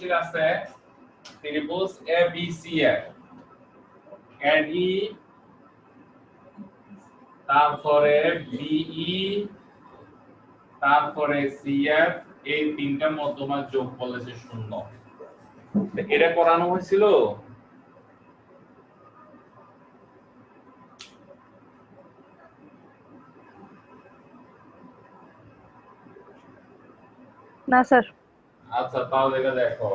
Question আছে ত্রিভুজ ABC এর AD তারপরে BE তারপরে CF এই তিনটা মধ্যমার যোগফল হচ্ছে 0 এটা করানো হয়েছিল না স্যার। আচ্ছা তাহলে এটা দেখো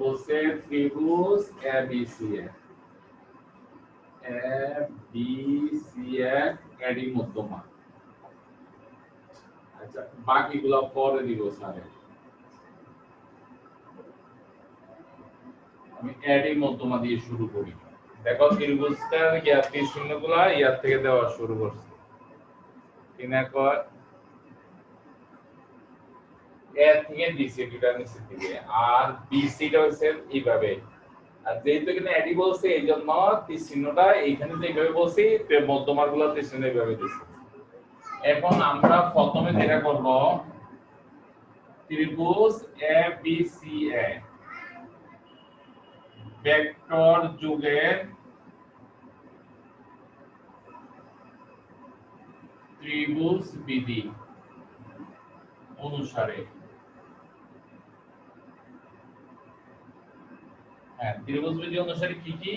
বলছে ত্রিভুজ ABC এর AD মধ্যমা। আচ্ছা বাকিগুলো পরে দিব স্যার। আমি AD মধ্যমা দিয়ে শুরু করি। দেখো ত্রিভুজটার তীর চিহ্নগুলো ইয়ার থেকে দেওয়া শুরু করছি। কিনাকর এ থেকে ডিসি দুটা নিচে দিকে আর বিসি টা হচ্ছে এইভাবে। আর যেহেতু এখানে এডি বলছে এইজন্য তীর চিহ্নটা এইখানে যেভাবে বলছি মধ্যমাগুলো তীর চিহ্ন এইভাবে দিছি। এখন আমরা প্রথমে যেটা করব ত্রিভুজ এবিসিএ ভেক্টর যুগের ত্রিভুজ বিধি অনুসারে ত্রিভুজ বিধি অনুসারে কি কি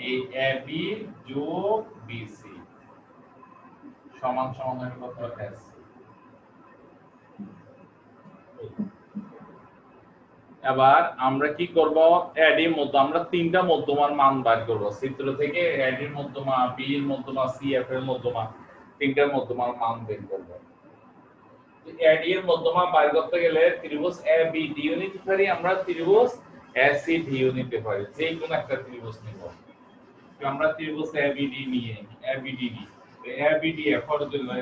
এই এবি যোগ বিসি সমান সমান হয়ে কত এস। এবার আমরা কি করব এডি মধ্য আমরা তিনটা মধ্যমার মান বের করব চিত্র থেকে এডি এর মধ্যমা বি এর মধ্যমা সি এফ এর মধ্যমা তিনটা মধ্যমার মান বের করব। এডি এর মধ্যমা বের করতে গেলে ত্রিভুজ এবিডি নিতে পারি আমরা ত্রিভুজ এসিডি নিতে পারি যে কোনো একটা ত্রিভুজ নিব। তো আমরা ত্রিভুজ এবিডি নিয়ে এবিডি এবিডি ফর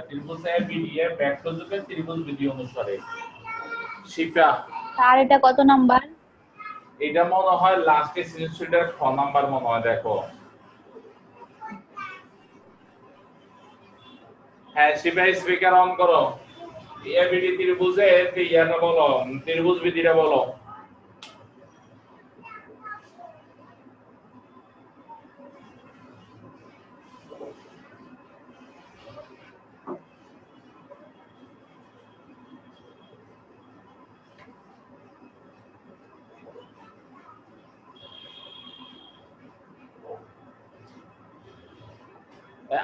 ত্রিভুজ এবিডি এর ভেক্টর যুগের ত্রিভুজ বিধি অনুসারে শিফা স্যার এটা কত নাম্বার? এটা মনে হয় লাস্টে সিনসিডার 6 নাম্বার মনে হয়। দেখো হ্যাঁ শিফা স্পিকার অন করো। এবিডি ত্রিভুজের ইয়াটা বলো ত্রিভুজ বিধিটা বলো।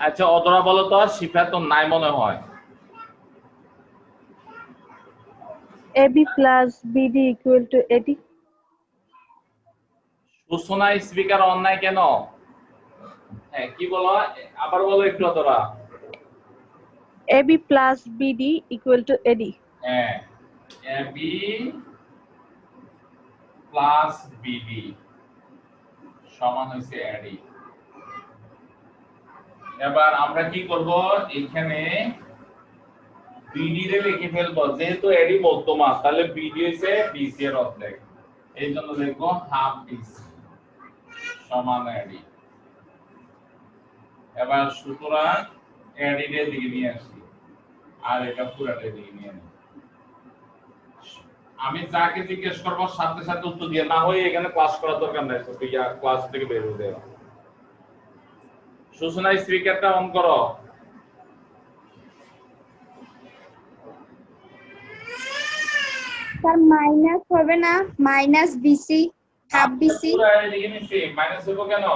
আচ্ছা অদরা বলো তো শিফা তো নাই মনে হয়। AB plus BD equal to AD. সূচনা স্পিকার অন নাই কেন? হ্যাঁ কি বলো আবার বলো একটু অদরা। AB plus BD equal to AD. হ্যাঁ AB প্লাস BD সমান হইছে AD। এবার আমরা কি করব এখানে BD রে লিখে ফেলবো যেহেতু AD মধ্যমা তাহলে BD হইছে BC এর অর্ধেক। এইজন্য লিখবো হাফ BC সমান AD। এবার সুতরাং AD এর দিকে নিয়ে আসি আর এটা পুরোটা দিকে নিয়ে আসি। আমি যাকে জিজ্ঞেস করব সাথে সাথে উত্তর দিয়ে না হয় এখানে ক্লাস করার দরকার নাই তো তুই ক্লাস থেকে বের হয়ে যা। সূচনা স্পিকারটা অন করো। স্যার মাইনাস হবে না মাইনাস বিসি হাফ বিসি পুরো এদিকে নিচে মাইনাস হবো কেন?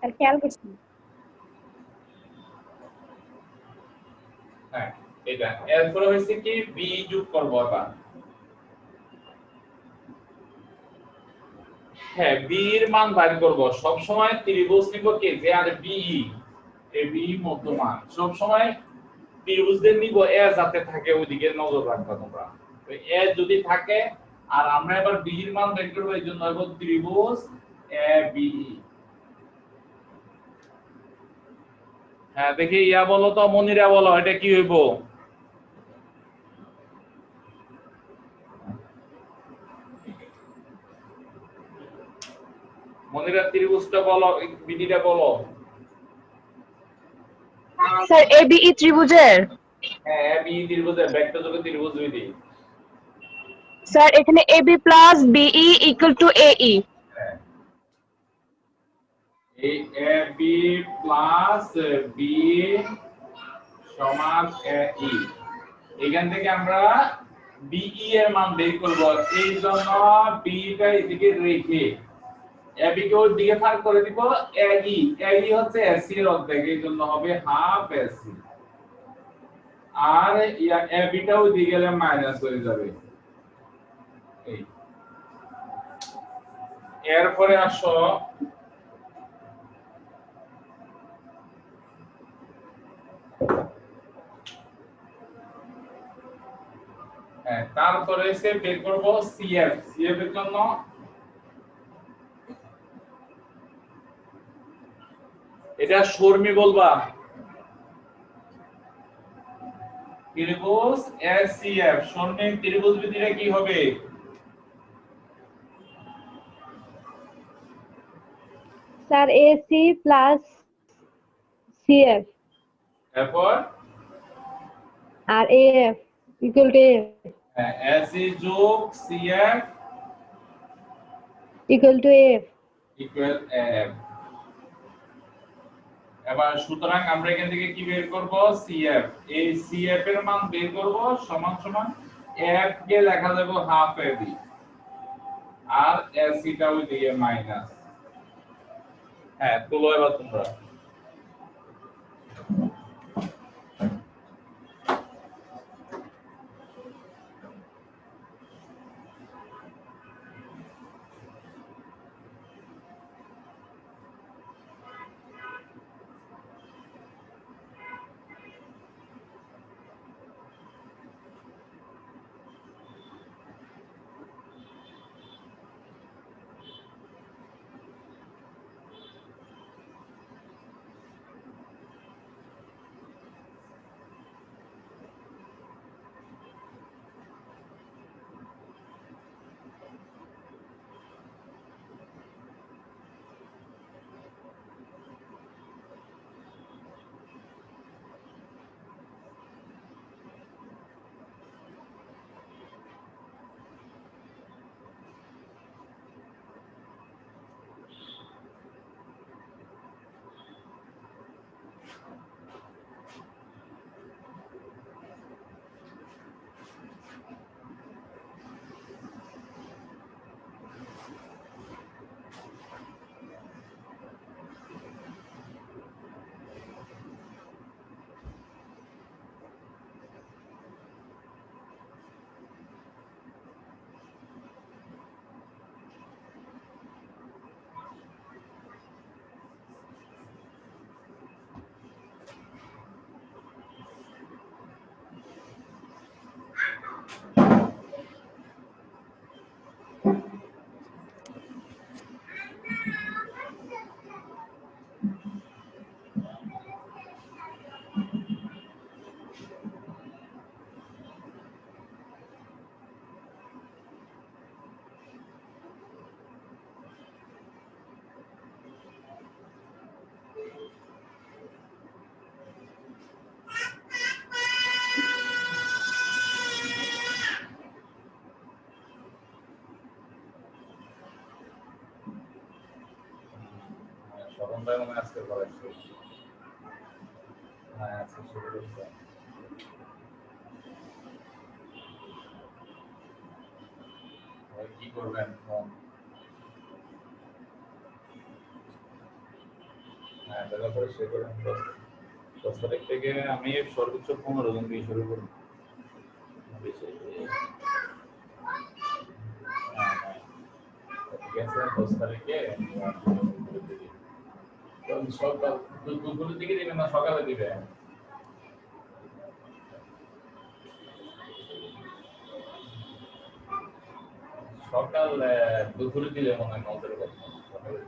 আর খেয়াল করছি হ্যাঁ এটা এরপরে হইছে কি বি যোগ করব এবার। হ্যাঁ বি এর মান বের করব সব সময় ত্রিভুজ নিব কি যে আর বি এ বি মধ্যমান সব সময় ত্রিভুজদের নিব এ যাতে থাকে ওইদিকে নজর রাখবা তোমরা। তো এ যদি থাকে আর আমরা এবার বি এর মান বের করব এইজন্য হইব ত্রিভুজ এ বি। হ্যাঁ দেখি ইয়া বলো তো মনিরা বলো এটা কি হইব? মনিরা ত্রিভুজটা বলো বিধিটা বলো। স্যার ABE ত্রিভুজের হ্যাঁ বি ত্রিভুজের ভেক্টর যুগের ত্রিভুজ বিধি স্যার এখানে AB plus BE equal to AE। এই AB প্লাস BE সমান AE। এখান থেকে আমরা BE এর মান বের করব। এই জন্য B টা এদিকে রেখে AB কে ওই দিকে ভাগ করে দিব AE। AE হচ্ছে AC এর অর্ধেক, এই জন্য হবে হাফ AC। আর AB টা ওই দিকে গেলে মাইনাস হয়ে যাবে। এই এরপরে আসো তারপরে এসে বের করব CF। CF এর জন্য এটা শর্মি বলবা, ত্রিভুজ SCF শর্মির ত্রিভুজ ভিত্তিটা কি হবে? স্যার AC প্লাস CF এরপর আর AF equal to AF AC যোগ CF equal to AF। Equal F। এবার সুতরাং আমরা এখান থেকে কি বের করব? CF। এই CF এর মান বের করব সমান সমান F কে লেখা যাবে হাফ AB আর AC টা ওই দিকে মাইনাস। তুলো এবার তোমরা। স্মরণ ভাই মনে আজকে করাইছে। আজকে শুরু করতে কি করবেন? দেখা করে সে করেন 10 তারিখ থেকে আমি সর্বোচ্চ 15 জন দিয়ে শুরু করব। ঠিক আছে, 10 তারিখে সকাল দুপুরের দিকে দিবেন না সকালে দিবেন? সকাল দুপুরে দিলে মনে হয় নজরে কথা সকালে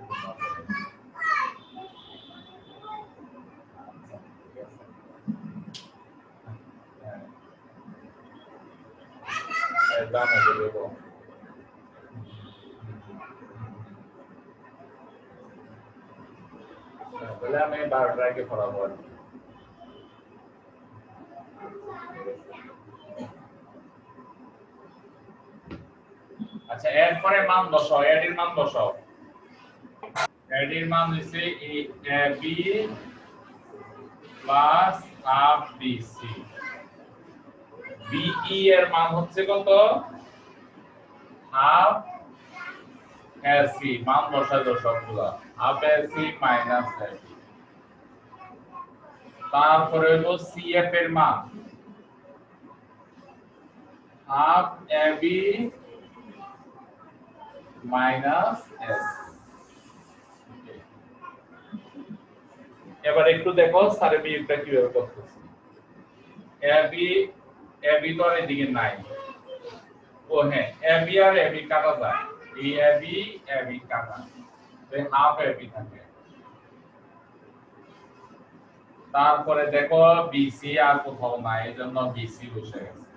দাম হবে দেবো। তাহলে আমি 12টার আগে পড়াবো আর কি। আচ্ছা এরপরে মান বসাও, এড এর মান বসাও। এড এর মান হচ্ছে ab plus half bc। be এর মান হচ্ছে কত? Half ac। মান বসাই দাও সবগুলা। Half ac minus ab। তারপরে হলো cf এর মান হাফ ab মাইনাস s। এবার একটু দেখো স্যার বিয়োগটা কিভাবে করতেছে। ab তো আর এদিকে নাই। ও হ্যাঁ, ab আর ab কাটা যায়। এই ab কাটা, তাই হাফ ab থাকে। তারপরে দেখো bc আর কোথাও নাই, এজন্য bc বসে গেছে।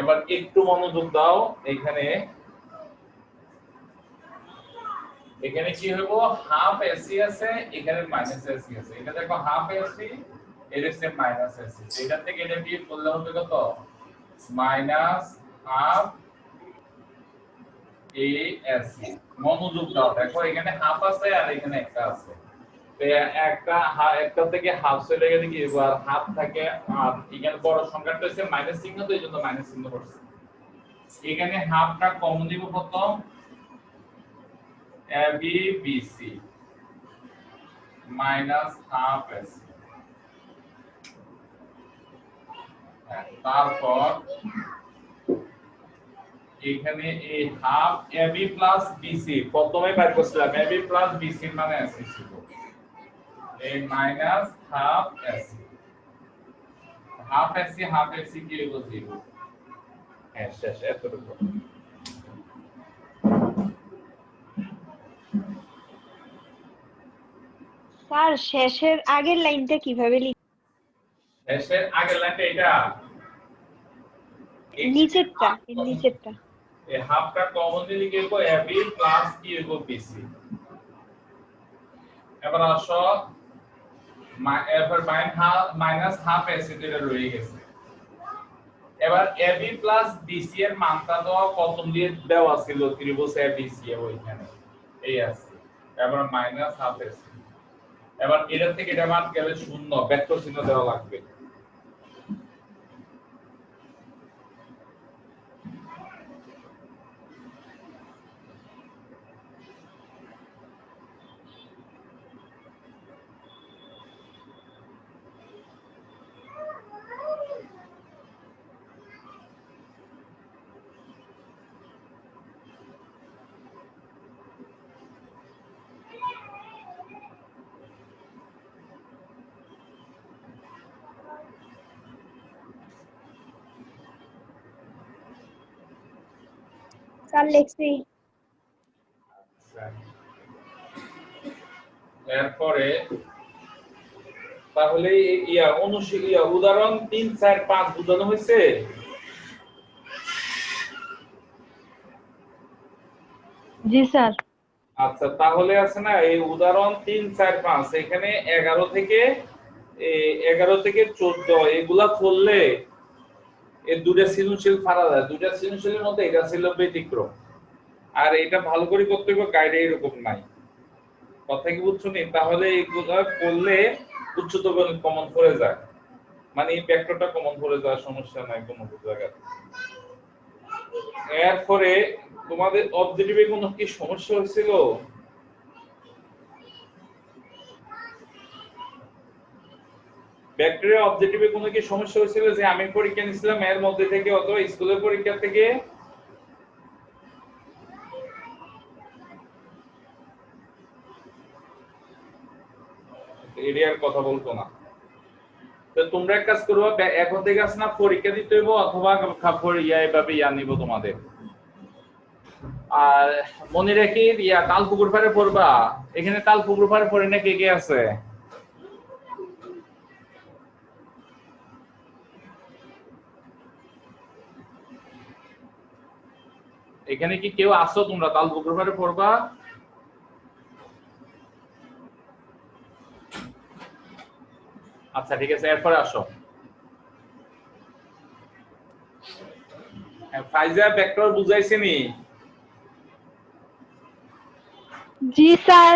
এবার একটু মনোযোগ দাও, এখানে কি হইব? হাফ ac আছে, এখানে মাইনাস ac আছে। এটা দেখো হাফ ac, এর হচ্ছে মাইনাস ac। এটা থেকে এটা বিয়োগ করলে হবে কত? Minus half ac। মনোযোগ দাও, দেখো এখানে হাফ আছে আর এখানে একটা আছে। তো একটা থেকে হাফ চলে গেলে কি আর হাফ থাকে, আর এখানে বড় সংখ্যাটা হচ্ছে মাইনাস চিহ্ন, তো এইজন্য মাইনাস চিহ্ন করছে। এখানে হাফটা কমন দিব প্রথম, ab bc minus half ac। তারপর এখানে এই হাফ ab প্লাস bc প্রথমে বের করছিলাম, ab প্লাস bc মানে ac ছিল, এই minus half ac। Half ac কি হলো? 0। হ্যাঁ শেষ, এতটুকু। স্যার শেষের আগের লাইনটা কিভাবে শেষের আগের লাইনটা এটা নিচেরটা? এই হাফটা কমন দিলে কি হবে? ab প্লাস কি হবে? bc। এবার আসো এবার মাইনাস হাফ ac যেটা রয়ে গেছে। এবার ab প্লাস bc এর মানটা দেওয়া প্রথম দিয়ে দেওয়া ছিল ত্রিভুজ abc ওইখানে এই আছে। এবার মাইনাস হাফ ac। এবার এর থেকে এটা মান গেলে শূন্য, ভেক্টর চিহ্ন দেওয়া লাগবে। স্যার লিখছি। এরপরে তাহলে উদাহরণ 3, 4, 5 বুঝানো হয়েছে। জি স্যার। আচ্ছা তাহলে আছে না এই উদাহরণ 3, 4, 5 এখানে 11 থেকে 14 এগুলা করলে এই দুটো সৃজনশীল ফারা যায়। দুটো সৃজনশীলের মধ্যে এটা ছিল ব্যতিক্রম। আর এটা ভালো করে করতে হবে, গাইডে এরকম নাই। কথা কি বুঝছো নি? তাহলে এগুলা করলে উচ্চতর গণিত কমন পড়ে যায়, মানে এই ভেক্টরটা কমন পড়ে যায়, সমস্যা নাই কোনো জায়গায়। এরপরে তোমাদের অবজেক্টিভে কোনো কি সমস্যা হয়েছিল? ভেক্টরের অবজেক্টিভে কোনো কি সমস্যা হয়েছিল যে আমি পরীক্ষা নিছিলাম এর মধ্যে থেকে অথবা স্কুলের পরীক্ষা থেকে? এরিয়ার কথা বলতো না। তো তোমরা এক কাজ করবো, এখন থেকে আস না পরীক্ষা দিতে হইব অথবা এভাবে নিব তোমাদের। আর মনে রেখে তাল পুকুর পাড়ে পড়বা। এখানে তাল পুকুর পাড়ে পড়ে না কে কে আছে? এখানে কি কেউ আসো তোমরা তাল পুকুর পাড়ে পড়বা? আচ্ছা ঠিক আছে, এরপরে আসো। ফাইজা ভেক্টর বুঝাইছেনি? জি স্যার।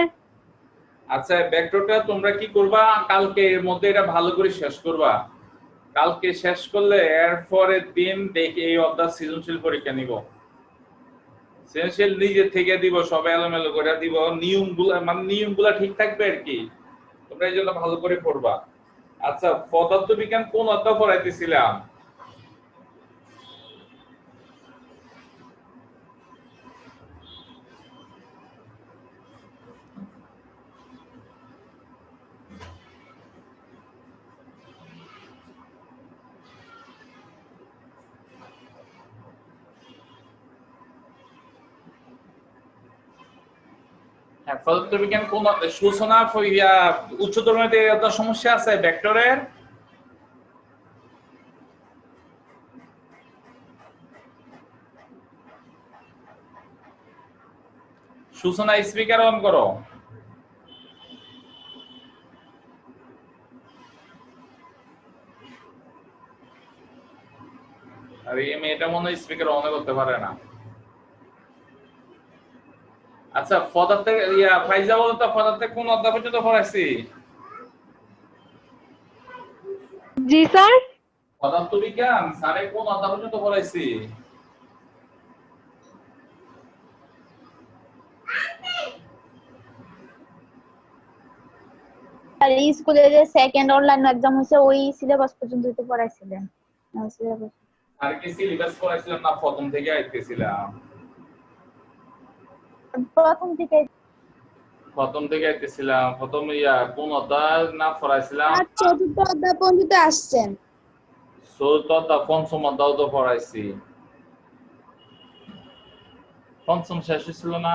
আচ্ছা ভেক্টরটা তোমরা কি করবা, কালকে এর মধ্যে এটা ভালো করে শেষ করবা। কালকে শেষ করলে এর পরের দিন দেখি এই অধ্যায় সৃজনশীল পরীক্ষা নিব। সৃজনশীল নিজে থেকে দিব, সব এলোমেলো করে দিব, নিয়মগুলা ঠিক থাকবে আর কি। তোমরা এই জন্য ভালো করে পড়বা। আচ্ছা পদার্থবিজ্ঞান কোন অধ্যায় পড়াইতেছিলাম? হ্যাঁ পদার্থবিজ্ঞান কোন সূচনা উচ্চতর মাধ্যমিকে একটা সমস্যা আছে ভেক্টরের। সূচনা স্পিকার অন করো। আর এই মেয়েটা মনে হয় স্পিকার অন করতে পারে না। আচ্ছা পদার্থের ফাইজা বলো তো, পদার্থের কোন অধ্যায় পর্যন্ত পড়াইছি? জি স্যার। পদার্থবিজ্ঞান স্যারে কোন অধ্যায় পর্যন্ত পড়াইছি? আর স্কুলে যে সেকেন্ড অনলাইন এক্সাম হয়েছে ওই সিলেবাস পর্যন্ত তো পড়াইছিলেন। সিলেবাস আর কি সিলেবাস পড়াইছিলাম না প্রথম থেকে আইতেছিলাম? প্রথম থেকে আইতেছিলাম। প্রথম কোন অধ্যায় না পড়াইছিলাম? চতুর্থ অধ্যায় পর্যন্ত আসছেন। চতুর্থ অধ্যায়, পঞ্চম অধ্যায় তো পড়াইছি। পঞ্চম শেষ হয়েছিল না?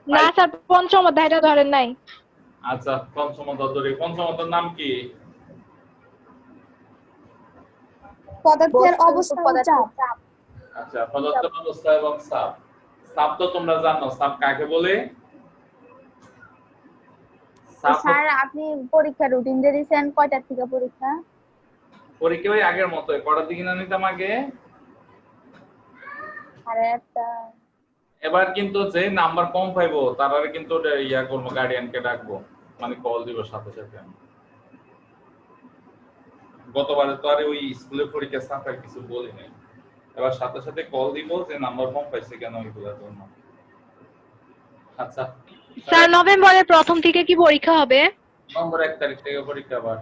না স্যার, পঞ্চম অধ্যায়টা ধরেন নাই। আচ্ছা পঞ্চম অধ্যায় ধরি। পঞ্চম অধ্যায়ের নাম কি? পদার্থের অবস্থা ও চাপ। আচ্ছা পদার্থের অবস্থা এবং চাপ। চাপ তো তোমরা জানো, চাপ কাকে বলে? স্যার আপনি পরীক্ষা রুটিন দিয়ে দিয়েছেন, কয়টার থেকে পরীক্ষা? পরীক্ষা ওই আগের মতো কটার দিকে না নিতাম আগে? আরে একটা এবার কিন্তু যে নাম্বার কম পাইবো তারা কিন্তু করবো, গার্ডিয়ানকে ডাকবো, মানে কল দিব সাথে সাথে। গতবারে তো আর ওই স্কুলের পরীক্ষা সাফার কিছু বলি নাই, এবার সাথে সাথে কল দিব যে নাম্বার কম পাইছে কেন এগুলোর জন্য। আচ্ছা স্যার নভেম্বরের প্রথম থেকে কি পরীক্ষা হবে? নভেম্বর 1 তারিখ থেকে পরীক্ষা। আবার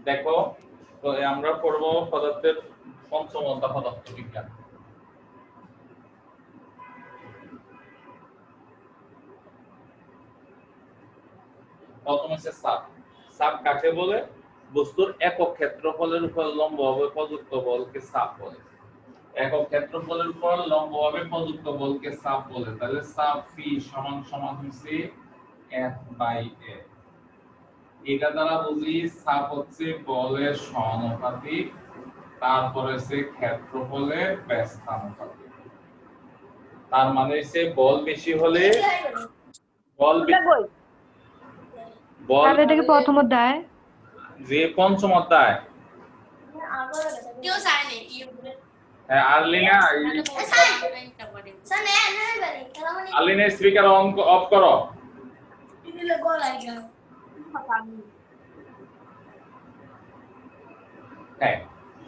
দেখো তো আমরা পড়বো পদার্থের পঞ্চম অধ্যায় পদার্থবিজ্ঞান। প্রথম হচ্ছে চাপ। চাপ কাকে বলে? বস্তুর একক ক্ষেত্রফলের উপর লম্বভাবে প্রযুক্ত বলকে চাপ বলে। একক ক্ষেত্রফলের উপর লম্বভাবে প্রযুক্ত বলকে চাপ বলে। তাহলে চাপ ফি সমান সমান হচ্ছে F/A। এটা দ্বারা বুঝি চাপ হচ্ছে বলের সমানুপাতিক, তারপরে হচ্ছে ক্ষেত্রফলের ব্যস্তানুপাতিক। তার মানে হচ্ছে বল বেশি হলে বল এটা কি প্রথম অধ্যায়? যে পঞ্চম অধ্যায়। আর্লিনা আর্লিনের স্পিকার অফ করো। হ্যাঁ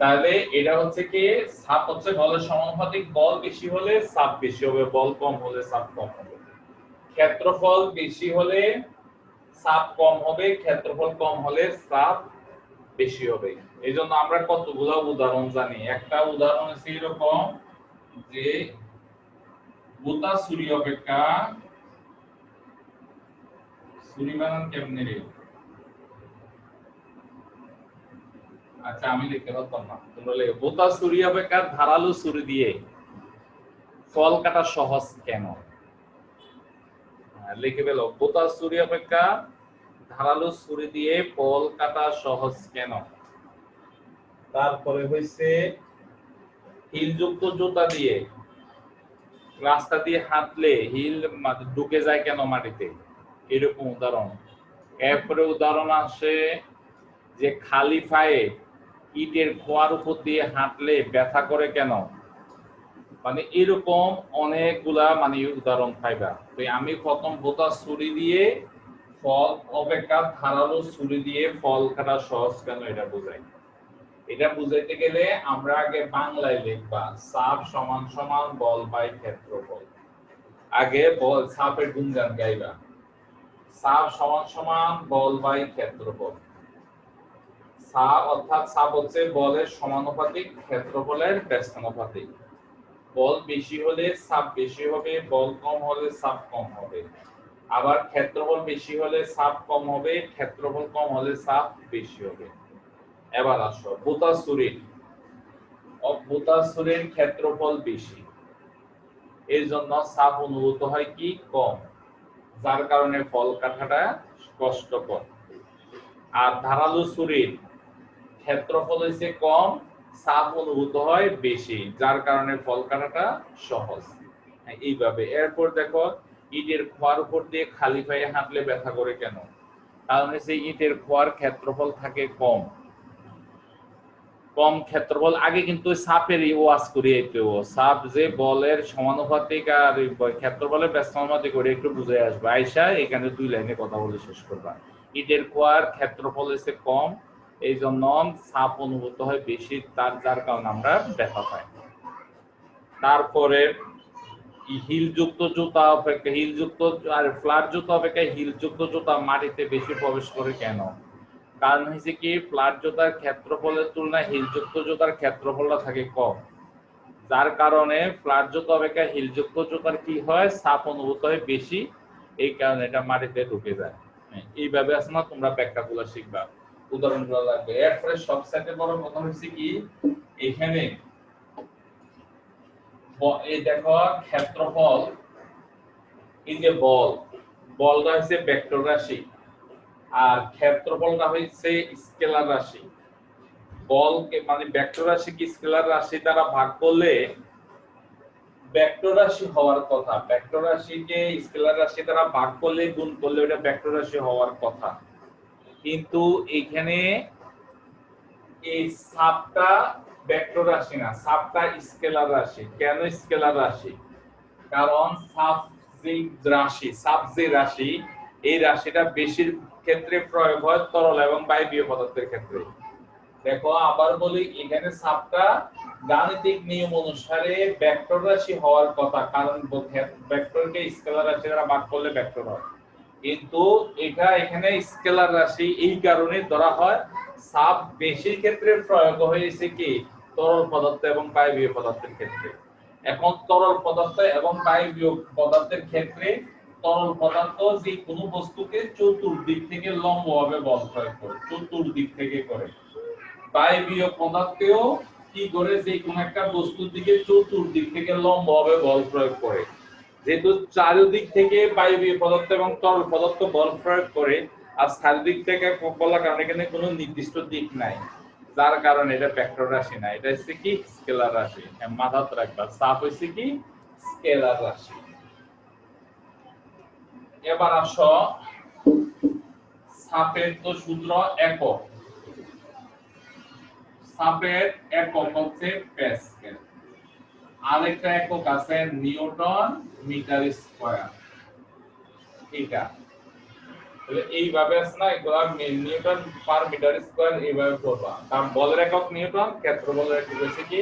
তাহলে এটা হচ্ছে কি, চাপ হচ্ছে বলের সমানুপাতিক, বল বেশি হলে চাপ বেশি হবে, বল কম হলে চাপ কম হবে। ক্ষেত্রফল বেশি হলে চাপ কম হবে, ক্ষেত্রফল কম হলে চাপ বেশি হবে। এই জন্য আমরা কতগুলো উদাহরণ জানি। একটা উদাহরণ হচ্ছে এরকম যে ভূতা সূর্য অপেক্ষা, সূর্য বানান কেমনে রে? আচ্ছা আমি লিখতে পারতাম না, তোমরা লিখো। ভূতা সূর্য অপেক্ষা ধারালো ছুরি দিয়ে ফল কাটা সহজ কেন? লিখে ফেলো, ভূতা সূর্য অপেক্ষা ধারালো ছুরি দিয়ে ফল কাটা সহজ কেন? তারপরে হইছে হিলযুক্ত জুতা দিয়ে রাস্তা দিয়ে হাঁটলে হিল ঢুকে যায় কেন মাটিতে? এরকম উদাহরণ। এরপরে উদাহরণ আসে যে খালি পায়ে ইটের খোয়ার উপর দিয়ে হাঁটলে ব্যথা করে কেন, মানে এরকম অনেকগুলা মানে উদাহরণ পাইবা। তো আমি প্রথম বোতা ছুরি দিয়ে ফল অপেক্ষা ধারালো ছুরি দিয়ে ফল কাটা সহজ কেন এটা বোঝাই। এটা বুঝাইতে গেলে আমরা আগে বাংলায় লিখবা চাপ সমান সমান বল বাই ক্ষেত্রফল। আগে বল চাপের গুণগান গাইবা, চাপ সমান সমান বল বাই ক্ষেত্রফল। চাপ অর্থাৎ চাপ হচ্ছে বলের সমানুপাতিক ক্ষেত্রফলের ব্যস্তানুপাতিক। বল বেশি হলে চাপ বেশি হবে, বল কম হলে চাপ কম হবে। আবার ক্ষেত্রফল বেশি হলে চাপ কম হবে, ক্ষেত্রফল কম হলে চাপ বেশি হবে। এবার আসো বোতা ছুরির ক্ষেত্রফল বেশি, এর জন্য চাপ অনুভূত হয় কি কম, যার কারণে ফল কাটাটা কষ্টকর। আর ধারালো ছুরির ক্ষেত্রফল হচ্ছে কম, চাপ অনুভূত হয় বেশি, যার কারণে ফল কাটাটা সহজ। এইভাবে এরপর দেখো ইটের খোয়ার উপর দিয়ে খালি পায়ে হাঁটলে ব্যথা করে কেন, কারণ হচ্ছে ইটের খোয়ার ক্ষেত্রফল থাকে কম। কম ক্ষেত্রফল আগে কিন্তু চাপেরই ওয়াজ করিয়ে চাপ যে বলের সমানুপাতিক আর ক্ষেত্রফলের ব্যস্তানুপাতিক করে একটু বুঝে আসবে। আয়সা এখানে 2 লাইনে কথা বলে শেষ করবা। ইটের খোয়ার ক্ষেত্রফল হচ্ছে কম, এই জন্য চাপ অনুভূত হয় বেশি, যার কারণে আমরা ব্যথা পাই। তারপরে হিলযুক্ত জুতা অপেক্ষা হিলযুক্ত আর ফ্ল্যাট জুতা অপেক্ষা হিলযুক্ত জুতা মাটিতে বেশি প্রবেশ করে কেন, কারণ হচ্ছে কি ফ্ল্যাট জুতার ক্ষেত্রফলের তুলনায় হিলযুক্ত জুতার ক্ষেত্রফলটা থাকে কম, যার কারণে ফ্ল্যাট জুতা অপেক্ষা হিলযুক্ত জুতার কি হয় চাপ অনুভূত হয় বেশি, এই কারণে এটা মাটিতে ঢুকে যায়। এইভাবে আছে না তোমরা ব্যাখ্যাগুলো শিখবা, উদাহরণগুলো লাগবে। এরপরে সবচেয়ে বড় কথা হচ্ছে কি এখানে এই দেখো ক্ষেত্রফল, এই যে বলটা হচ্ছে ভেক্টর রাশি আর ক্ষেত্রফলটা হচ্ছে স্কেলার রাশি। বলকে মানে ভেক্টর রাশি কি স্কেলার রাশি দ্বারা ভাগ করলে ভেক্টর রাশি হওয়ার কথা, ভেক্টর রাশিকে স্কেলার রাশি দ্বারা ভাগ করলে গুণ করলে ওটা ভেক্টর রাশি হওয়ার কথা। কিন্তু এখানে এই চাপটা ভেক্টর রাশি না, চাপটা স্কেলার রাশি। কেন স্কেলার রাশি, কারণ চাপ যে রাশি এই রাশিটা বেশির ক্ষেত্রে প্রয়োগ হয় তরল এবং বায়বীয় পদার্থের ক্ষেত্রে। দেখো আবার বলি এখানে চাপটা গাণিতিক নিয়ম অনুসারে ভেক্টর রাশি হওয়ার কথা, কারণ ভেক্টরকে স্কেলার রাশি দ্বারা ভাগ করলে ভেক্টর হয়, কিন্তু এটা এখানে স্কেলার রাশি এই কারণে ধরা হয় চাপ বেশির ক্ষেত্রে প্রয়োগ হয়েছে কি তরল পদার্থ এবং বায়বীয় পদার্থের ক্ষেত্রে। এখন তরল পদার্থ এবং বায়বীয় পদার্থের ক্ষেত্রে তরল পদার্থ যে কোনো বস্তুকে চতুর্দিক থেকে লম্বভাবে বল প্রয়োগ করে, চতুর্দিক থেকে করে। বায়বীয় পদার্থেও কি করে যে কোনো একটা বস্তুর দিকে চতুর্দিক থেকে লম্বভাবে বল প্রয়োগ করে। যেহেতু চারিদিক থেকে বায়বীয় পদার্থ এবং তরল পদার্থ বল প্রয়োগ করে আর চারিদিক থেকে বলার কারণে এখানে কোনো নির্দিষ্ট দিক নাই, যার কারণে এটা ভেক্টর রাশি না, এটা হচ্ছে কি স্কেলার রাশি। মাথায় রাখবা চাপ হচ্ছে কি স্কেলার রাশি। এবার আসো চাপের তো সূত্র একক, চাপের একক হচ্ছে প্যাসকেল, আরেকটা একক আছে নিউটন মিটার স্কয়ার। এটা তাহলে এইভাবে আছে না, এগুলা নিউটন পার মিটার স্কয়ার এইভাবে করবা। কারণ বলের একক নিউটন, ক্ষেত্রফলের একক হচ্ছে কি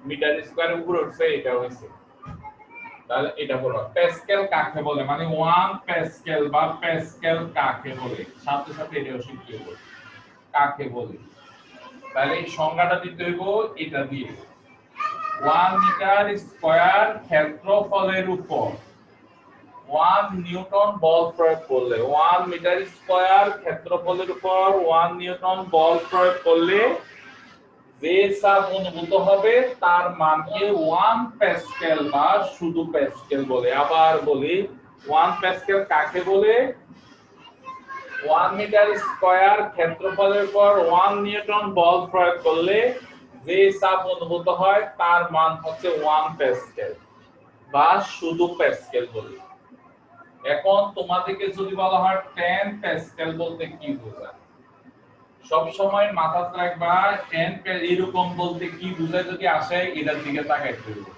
মিটার স্কয়ারের উপরে উঠছে, এটা হইছে। তাহলে এটা বলো প্যাসকেল কাকে বলে, মানে 1 প্যাসকেল বা প্যাসকেল কাকে বলে, সাথে সাথে এটাও শিখতে হবে কাকে বলে। তাহলে এই সংজ্ঞাটা দিতে হইব এটা দিয়ে 1 মিটার স্কয়ার ক্ষেত্রফলের উপর 1 নিউটন বল প্রয়োগ করলে, 1 মিটার স্কয়ার ক্ষেত্রফলের উপর 1 নিউটন বল প্রয়োগ করলে যে চাপ অনুভূত হবে তার মানকে 1 প্যাসকেল বা শুধু প্যাসকেল বলে। আবার বলি 1 প্যাসকেল কাকে বলে, 1 মিটার স্কয়ার ক্ষেত্রফলের উপর 1 নিউটন বল প্রয়োগ করলে যে চাপ অনুভূত হয় তার মান হচ্ছে 1 প্যাসকেল বা শুধু প্যাসকেল বলি। এখন তোমাদেরকে যদি বলা হয় 10 প্যাসকেল বলতে কি বোঝায়, সব সময় মাথায় রাখবা টেন এরকম বলতে কি বুঝায় যদি আসে এটার দিকে তাকাইতে হবে।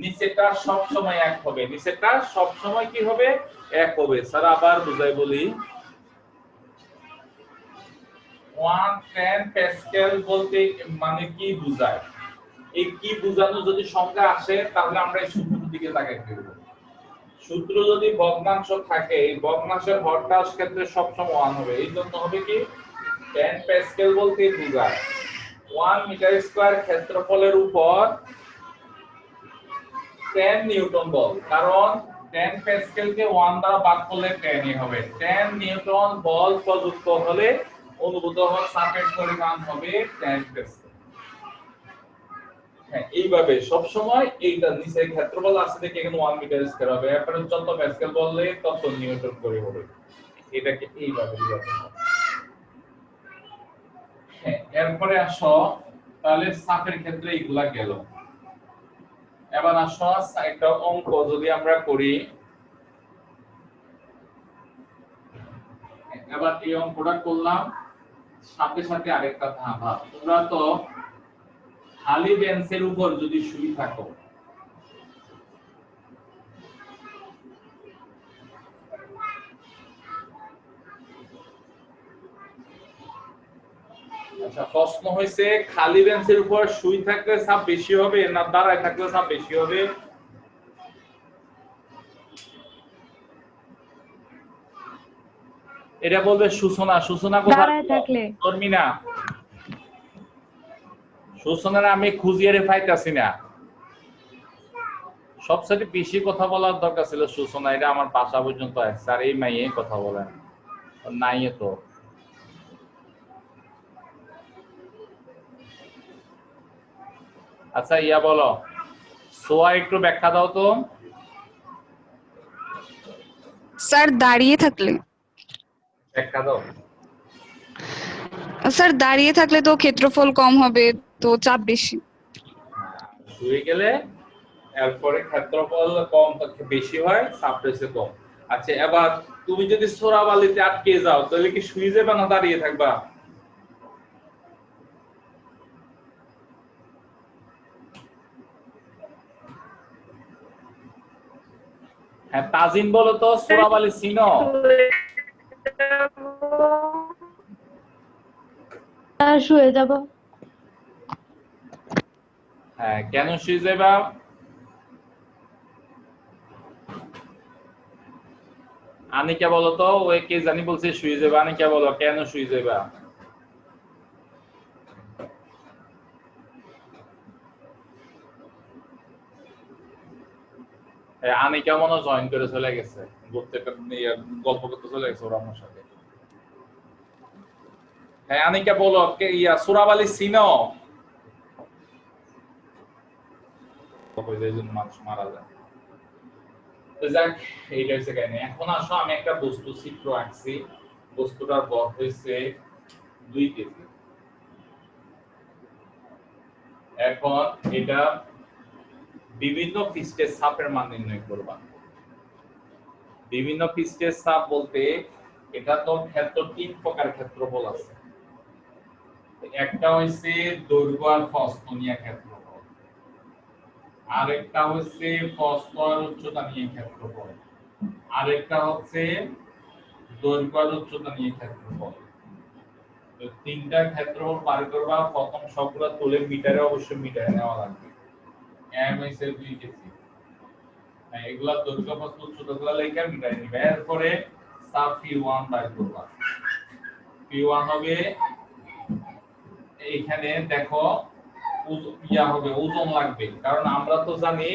নিচেটা সব সময় এক হবে, নিচেটা সব সময় কি হবে এক হবে। স্যার আবার বুঝাই বলি 110 প্যাসকেল বলতে মানে কি বুঝায়, এই কি বোঝানো যদি সংখ্যা আসে তাহলে আমরা এই সূত্রের দিকে তাকাইতে হবে। সূত্র যদি ভগ্নাংশ থাকে এই ভগ্নাংশের হরটা ক্ষেত্রে সবসময় 1 হবে। এই জন্য হবে কি 10 প্যাসকেল বলতে বোঝায় 1 মিটার স্কয়ার ক্ষেত্রফলের উপর 10 নিউটন বল। কারণ 10 প্যাসকেল কে 1 দ্বারা ভাগ করলে 10 ই হবে। 10 নিউটন বল প্রযুক্ত হলে অনুভূত হওয়া চাপের পরিমাণ হবে 10 প্যাসকেল। হ্যাঁ, এইভাবে সব সময় এইটা নিচে ক্ষেত্রফল আছে দেখে এখানে 1 মিটার স্কয়ার হবে। এরপরে যত প্যাসকেল বললে তত নিউটন করে হবে। এটাকে এইভাবে লিখতে হবে। হ্যাঁ, এরপরে আসো তাহলে চাপের ক্ষেত্রে এগুলা গেল। এবার আসো একটা অঙ্ক যদি আমরা করি। এবার এই অঙ্কটা করলাম, সাথে সাথে আরেকটা ধাঁধা। তোমরা তো খালি বেঞ্চের উপর যদি শুয়ে থাকো, আচ্ছা প্রশ্ন হয়েছে খালি বেঞ্চের উপর শুয়ে থাকলে চাপ বেশি হবে না দাঁড়ায় থাকলে চাপ বেশি হবে? এটা বলবে সূচনা। সূচনা কোথায়? দাঁড়ায় থাকলে। তরমিনা, সূচনার আমি খুঁজিয়ে পাইতাছি না। সবচেয়ে বেশি কথা বলার দরকার ছিল সূচনা, এটা আমার বাসা পর্যন্ত আসছে আর এই মাইয়ে কথা বলেন নাই তো। আচ্ছা ইয়া বলো, সোয়া একটু ব্যাখ্যা দাও তো। স্যার দাঁড়িয়ে থাকলে। ব্যাখ্যা দাও। স্যার দাঁড়িয়ে থাকলে তো ক্ষেত্রফল কম হবে, তো চাপ বেশি। শুয়ে গেলে এরপরে ক্ষেত্রফল কম বেশি হয়, চাপ বেশি কম। আচ্ছা এবার তুমি যদি সোরাবালিতে আটকে যাও তাহলে কি শুয়ে যাবে না দাঁড়িয়ে থাকবা? হ্যাঁ তাজিন বলো তো সোরাবালি চিনো? শুয়ে যাব। হ্যাঁ কেন শুয়ে যাবা? আনিকা বলো তো, ওই কে জানি বলছে শুয়ে যাবা, আনিকা বলো কেন শুয়ে যাবা? আনিকা মনে জয়েন করে চলে গেছে, গল্প করতে চলে গেছে ওরা আমার সাথে। হ্যাঁ আনিকা বলো সুরাবালি চিনো? মানুষ মারা যায়। তো যাক এইটা হচ্ছে কাহিনী। এখন আসো আমি একটা বস্তু চিত্র আঁকছি, বস্তুটার বহর হয়েছে 2 কেজি। এখন এটা বিভিন্ন পৃষ্ঠের চাপের মান নির্ণয় করবা। বিভিন্ন পৃষ্ঠের চাপ বলতে এটা তো ক্ষেত্র 3 প্রকার ক্ষেত্রফল আছে। একটা হইছে দৈর্ঘ্য আর প্রস্থ নিয়ে ক্ষেত্রফল, আরেকটা হচ্ছে প্রস্থ আর উচ্চতা নিয়ে ক্ষেত্রফল, আরেকটা হচ্ছে দৈর্ঘ্য আর উচ্চতা নিয়ে ক্ষেত্রফল। তো তিনটা ক্ষেত্রফল বার করবা, প্রথম সবগুলো তুলে মিটারে অবশ্যই মিটারে নেওয়া লাগবে। এম হইছে 2 কেজি। এগুলা দৈর্ঘ্য প্রস্থ উচ্চতা গুলো লেখা মিটারে নিবে। এরপরে চাপ P1 বার করবা। P1 হবে এইখানে দেখো হবে ওজন লাগবে, কারণ আমরা তো জানি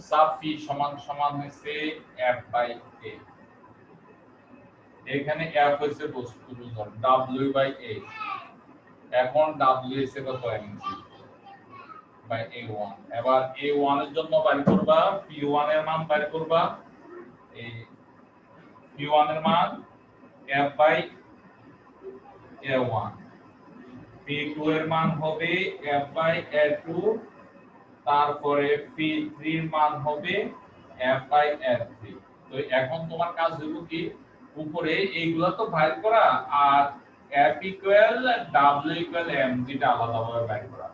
চাপ P সমান সমান হচ্ছে F/A। এখানে F হচ্ছে বস্তুর ওজন, W/A। এখন W হচ্ছে কত mg/A1। এবার A1 এর জন্য বের করবা, P1 এর মান বের করবা। এই P1 এর মান F/A1, P2 এর মান হবে F/A2, তারপরে P3 এর মান হবে F/A3। তো এখন তোমার কাজ হলো কি উপরে এইগুলা তো বাইর করা আর F equal W equal M যেটা আলাদাভাবে বের করা।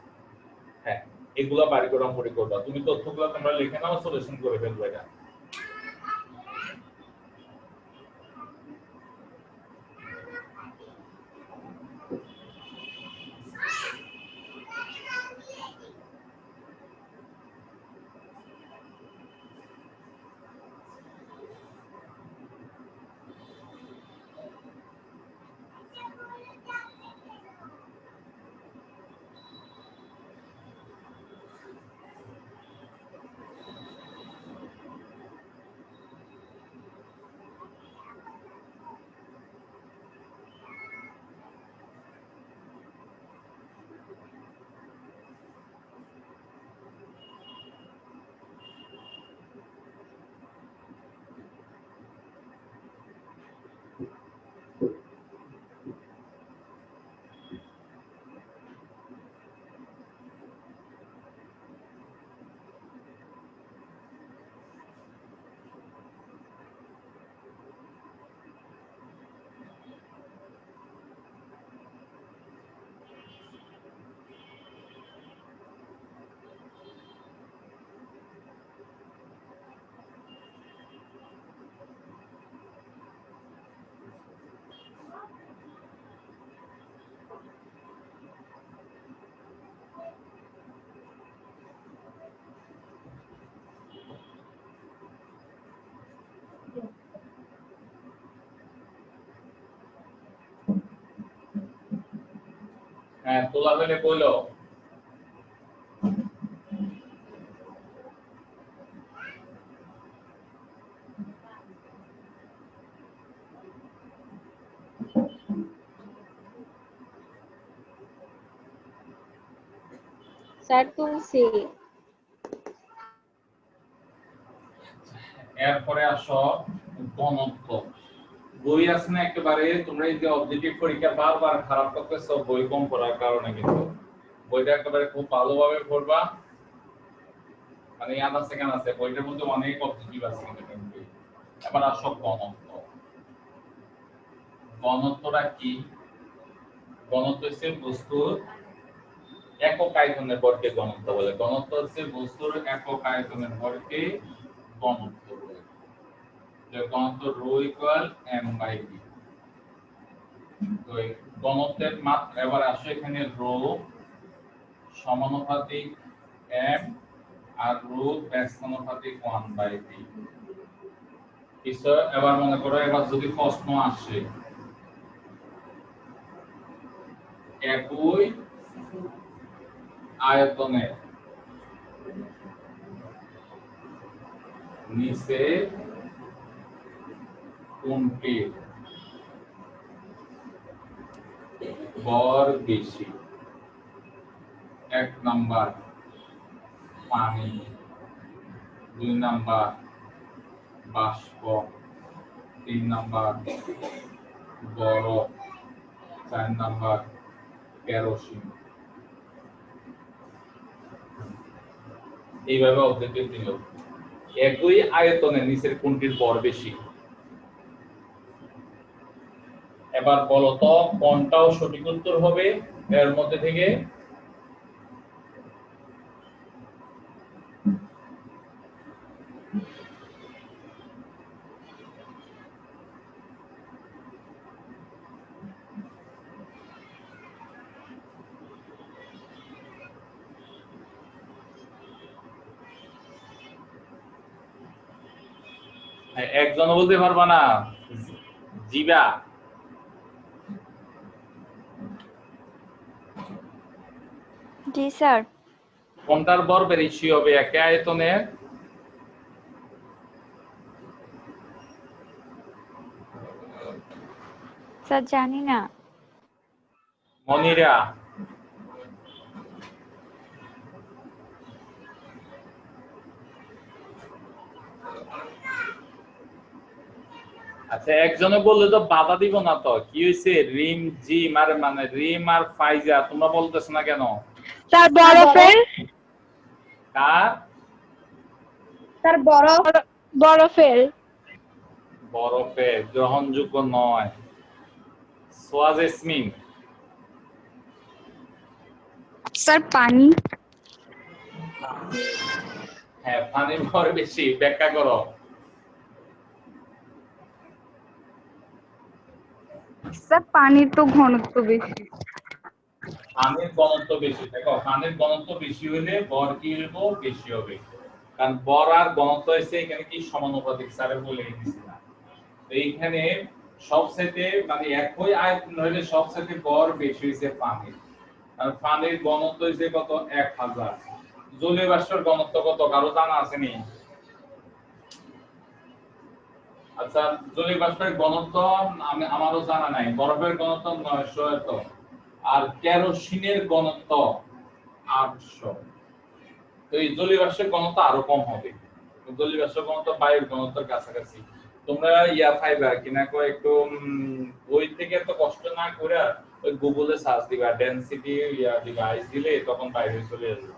হ্যাঁ, এগুলা বের করা পরে করবা। তুমি তথ্যগুলো তোমরা লিখে নাও, সলিউশন করে ফেলবে এটা। হ্যাঁ, তোলা হলে বলো। স্যার তুলছি। এরপরে আসো ঘনত্ব। বই আছে না একেবারে, তোমরা এই যে অবজেক্টিভ পরীক্ষা বারবার খারাপ করতেছো বই কম পড়ার কারণে, কিন্তু বইটা একেবারে খুব ভালোভাবে পড়বা। মানে ইয়াদ আছে কেন আছে, বইটার মধ্যে অনেক অবজেক্টিভ আছে কিন্তু। এবার আসো ঘনত্ব। ঘনত্বটা কি? ঘনত্ব হচ্ছে বস্তুর একক আয়তনের ভরকে ঘনত্ব বলে। ঘনত্ব হচ্ছে বস্তুর একক আয়তনের ভরকে ঘনত্ব বলে। যে ঘনত্ব rho equal m by v। তো এই ঘনত্বের মাত্রা এবার আসে এখানে রো সমানুপাতিক m আর রো ব্যস্তানুপাতিক 1 বাই v। এবার মনে করো, এবার যদি প্রশ্ন আসে একই আয়তনের নিচে কোনটির ভর বেশি? এক নাম্বার পানি, 2 নাম্বার বাষ্প, 3 নাম্বার বরফ, 4 নাম্বার কেরোসিন। এইভাবে অবজেক্টিভ দিল। একই আয়তনের নিচের কোনটির ভর বেশি? এবার বলো তো কোনটাও সঠিক উত্তর হবে এর মধ্যে থেকে? একজন বলতে পারবা না? জিবা জি স্যার। কোনটার ভর বেশি হবে একই আয়তনের? স্যার জানি না। মনিরা আচ্ছা, একজনে বললে তো বাধা দিব না তো। কি হইছে? রিম জিম আর মানে রিম আর ফাইজা, তোমরা বলতেছ না কেন? স্যার বরফের। কার? স্যার বরফ। বরফের। বরফে গ্রহণযোগ্য নয়। সোয়াজ ইসমিন স্যার পানি। হ্যাঁ, পানির ভর বেশি, ব্যাখ্যা করো। স্যার পানির তো ঘনত্ব বেশি। পানির ঘনত্ব বেশি, দেখো পানির ঘনত্ব বেশি হলে ভর কি হবে, বেশি হবে। কারণ ভর আর ঘনত্ব হচ্ছে এখানে কি সমানুপাতিক, স্যারে বলে দিয়েছিলাম। তো এইখানে সবচেয়ে মানে একই আয়তন হলে সবচেয়ে ভর বেশি হইছে পানির। আর পানির ঘনত্ব হইছে কত, 1000। জলীয় বাষ্পের ঘনত্ব কত কারো জানা আছে নি? আচ্ছা, জলীয় বাষ্পের ঘনত্ব আমারও জানা নাই। বরফের ঘনত্ব 900 এত, আর কেরোসিনের ঘনত্ব 800। তো এই জলীয় বাষ্পের ঘনত্ব আরো কম হবে। জলীয় বাষ্পের ঘনত্ব বায়ুর ঘনত্বের কাছাকাছি। তোমরা ইয়া পাইবা কিনা কো একটু বই থেকে এত কষ্ট না করে ওই গুগলে সার্চ দিবা, ডেনসিটি ইয়া ডিভাইস দিলে তখন বাইরে চলে আসবে।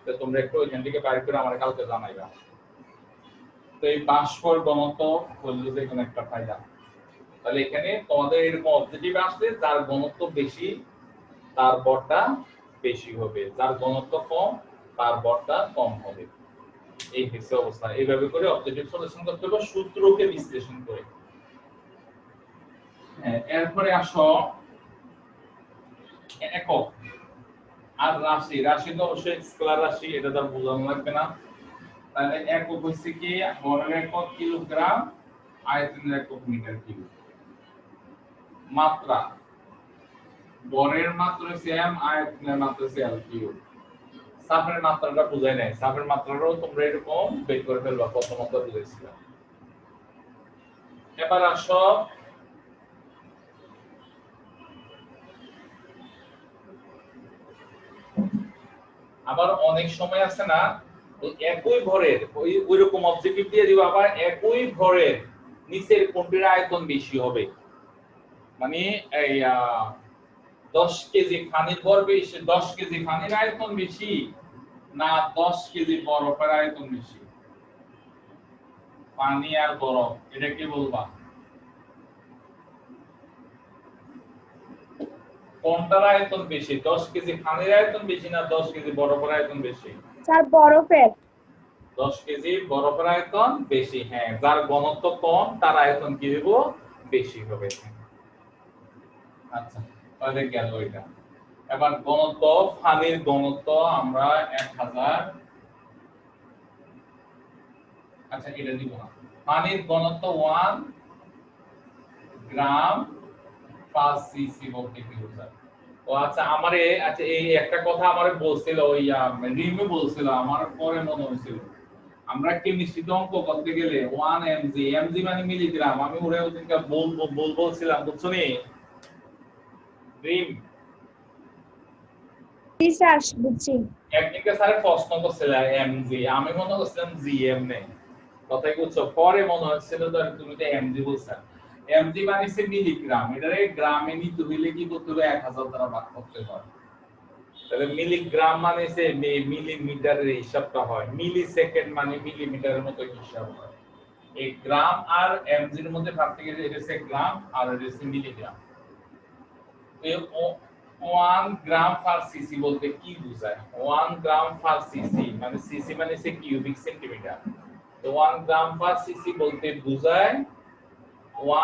তো তোমরা একটু ওইখান থেকে বাইরে করে আমার কালকে জানাইবা। তো এই বাষ্পর ঘনত্ব বললে যে কোনো একটা ফায়দা। তাহলে এখানে তোমাদের এরকম অবজেক্টিভ আসলে যার ঘনত্ব বেশি তার ভরটা বেশি হবে, যার ঘনত্ব কম তার ভরটা কম হবে। এই হচ্ছে অবস্থা। এইভাবে করে অবজেক্টিভ সলিউশন করতে হবে সূত্রকে বিশ্লেষণ করে। হ্যাঁ, এরপরে আসো একক আর রাশি। রাশি তো অবশ্যই স্কেলার রাশি, এটা তো বোঝানো লাগবে না। তাহলে একক হচ্ছে কি, ভরের একক কিলোগ্রাম, আয়তনের একক মিটার কিউব। মাত্রা, ভরের মাত্রা হচ্ছে m, আয়তনের মাত্রা হচ্ছে l কিউব। চাপের মাত্রাটা বুঝাই নাই, চাপের মাত্রাটাও তোমরা এরকম বের করে ফেলবা, প্রথমত বুঝাইছিলাম। এবার আসো আবার অনেক সময় আছে না, ওই একই ভরের ওই রকম অবজেক্টিভ দিয়ে দিব, আবার একই ভরের নিচের কোনটির আয়তন বেশি হবে। মানে এই 10 কেজি পানির ভর বেশি, 10 কেজি পানির আয়তন বেশি না 10 কেজি বরফের আয়তন বেশি? পানি আর বরফ, এটা কি বলবা? কোনটার আয়তন বেশি, 10 কেজি পানির আয়তন বেশি না 10 কেজি বরফের আয়তন বেশি? স্যার বরফের। 10 কেজি বরফের আয়তন বেশি। হ্যাঁ, যার ঘনত্ব কম তার আয়তন কি দেব, বেশি হবে। আচ্ছা, তাহলে গেল এটা। এবার ঘনত্ব, পানির ঘনত্ব আমরা 1000, আচ্ছা এটা দিব না। পানির ঘনত্ব 1 গ্রাম পার সিসি বলতে কি বোঝায়? ও আচ্ছা, আমারে আচ্ছা এই একটা কথা আমারে বলছিল ওই রিমে বলছিল, আমার পরে মনে হয়েছিল আমরা কেমিস্ট্রিতে অঙ্ক করতে গেলে 1 mg, mg মানে মিলিগ্রাম, আমি ওরে ওদিনকে বলছিলাম, বুঝছো নি রিম? জি স্যার, বুঝছি। একদিনকে স্যার প্রশ্ন করছিল mg, আমি মনে করছিলাম gm নেই, কথাই বুঝছো? পরে মনে হচ্ছিল তো তুমি তো mg বলছো। mg মানে হচ্ছে মিলিগ্রাম, এটারে গ্রামে নিতে হইলে কি করতে হবে, 1000 দ্বারা ভাগ করতে হয়। তাহলে মিলিগ্রাম মানে হচ্ছে মিলিমিটারের হিসাবটা হয়, মিলি সেকেন্ড মানে মিলিমিটারের মতো হিসাব হয়। এই গ্রাম আর mg এর মধ্যে পার্থক্য, এটা হচ্ছে গ্রাম আর এটা হচ্ছে মিলিগ্রাম। এই 1 গ্রাম পার সিসি বলতে কি বোঝায়? 1 গ্রাম পার সিসি মানে সিসি মানে হচ্ছে কিউবিক সেন্টিমিটার। তো 1 গ্রাম পার সিসি বলতে বোঝায়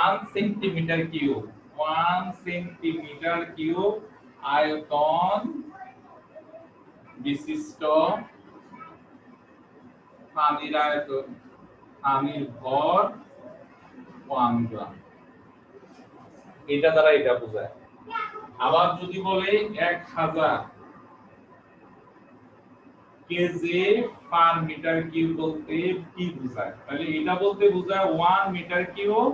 1 সেন্টিমিটার কিউব। 1 সেন্টিমিটার কিউব আয়তন বিশিষ্ট পানির আয়তন, পানির ভর 1 গ্রাম। এটা দ্বারা এটা বোঝায়। আবার যদি বলে 1000 কেজি পার মিটার কিউব বলতে কি বোঝায়? তাহলে এটা বলতে বোঝায় 1 মিটার কিউব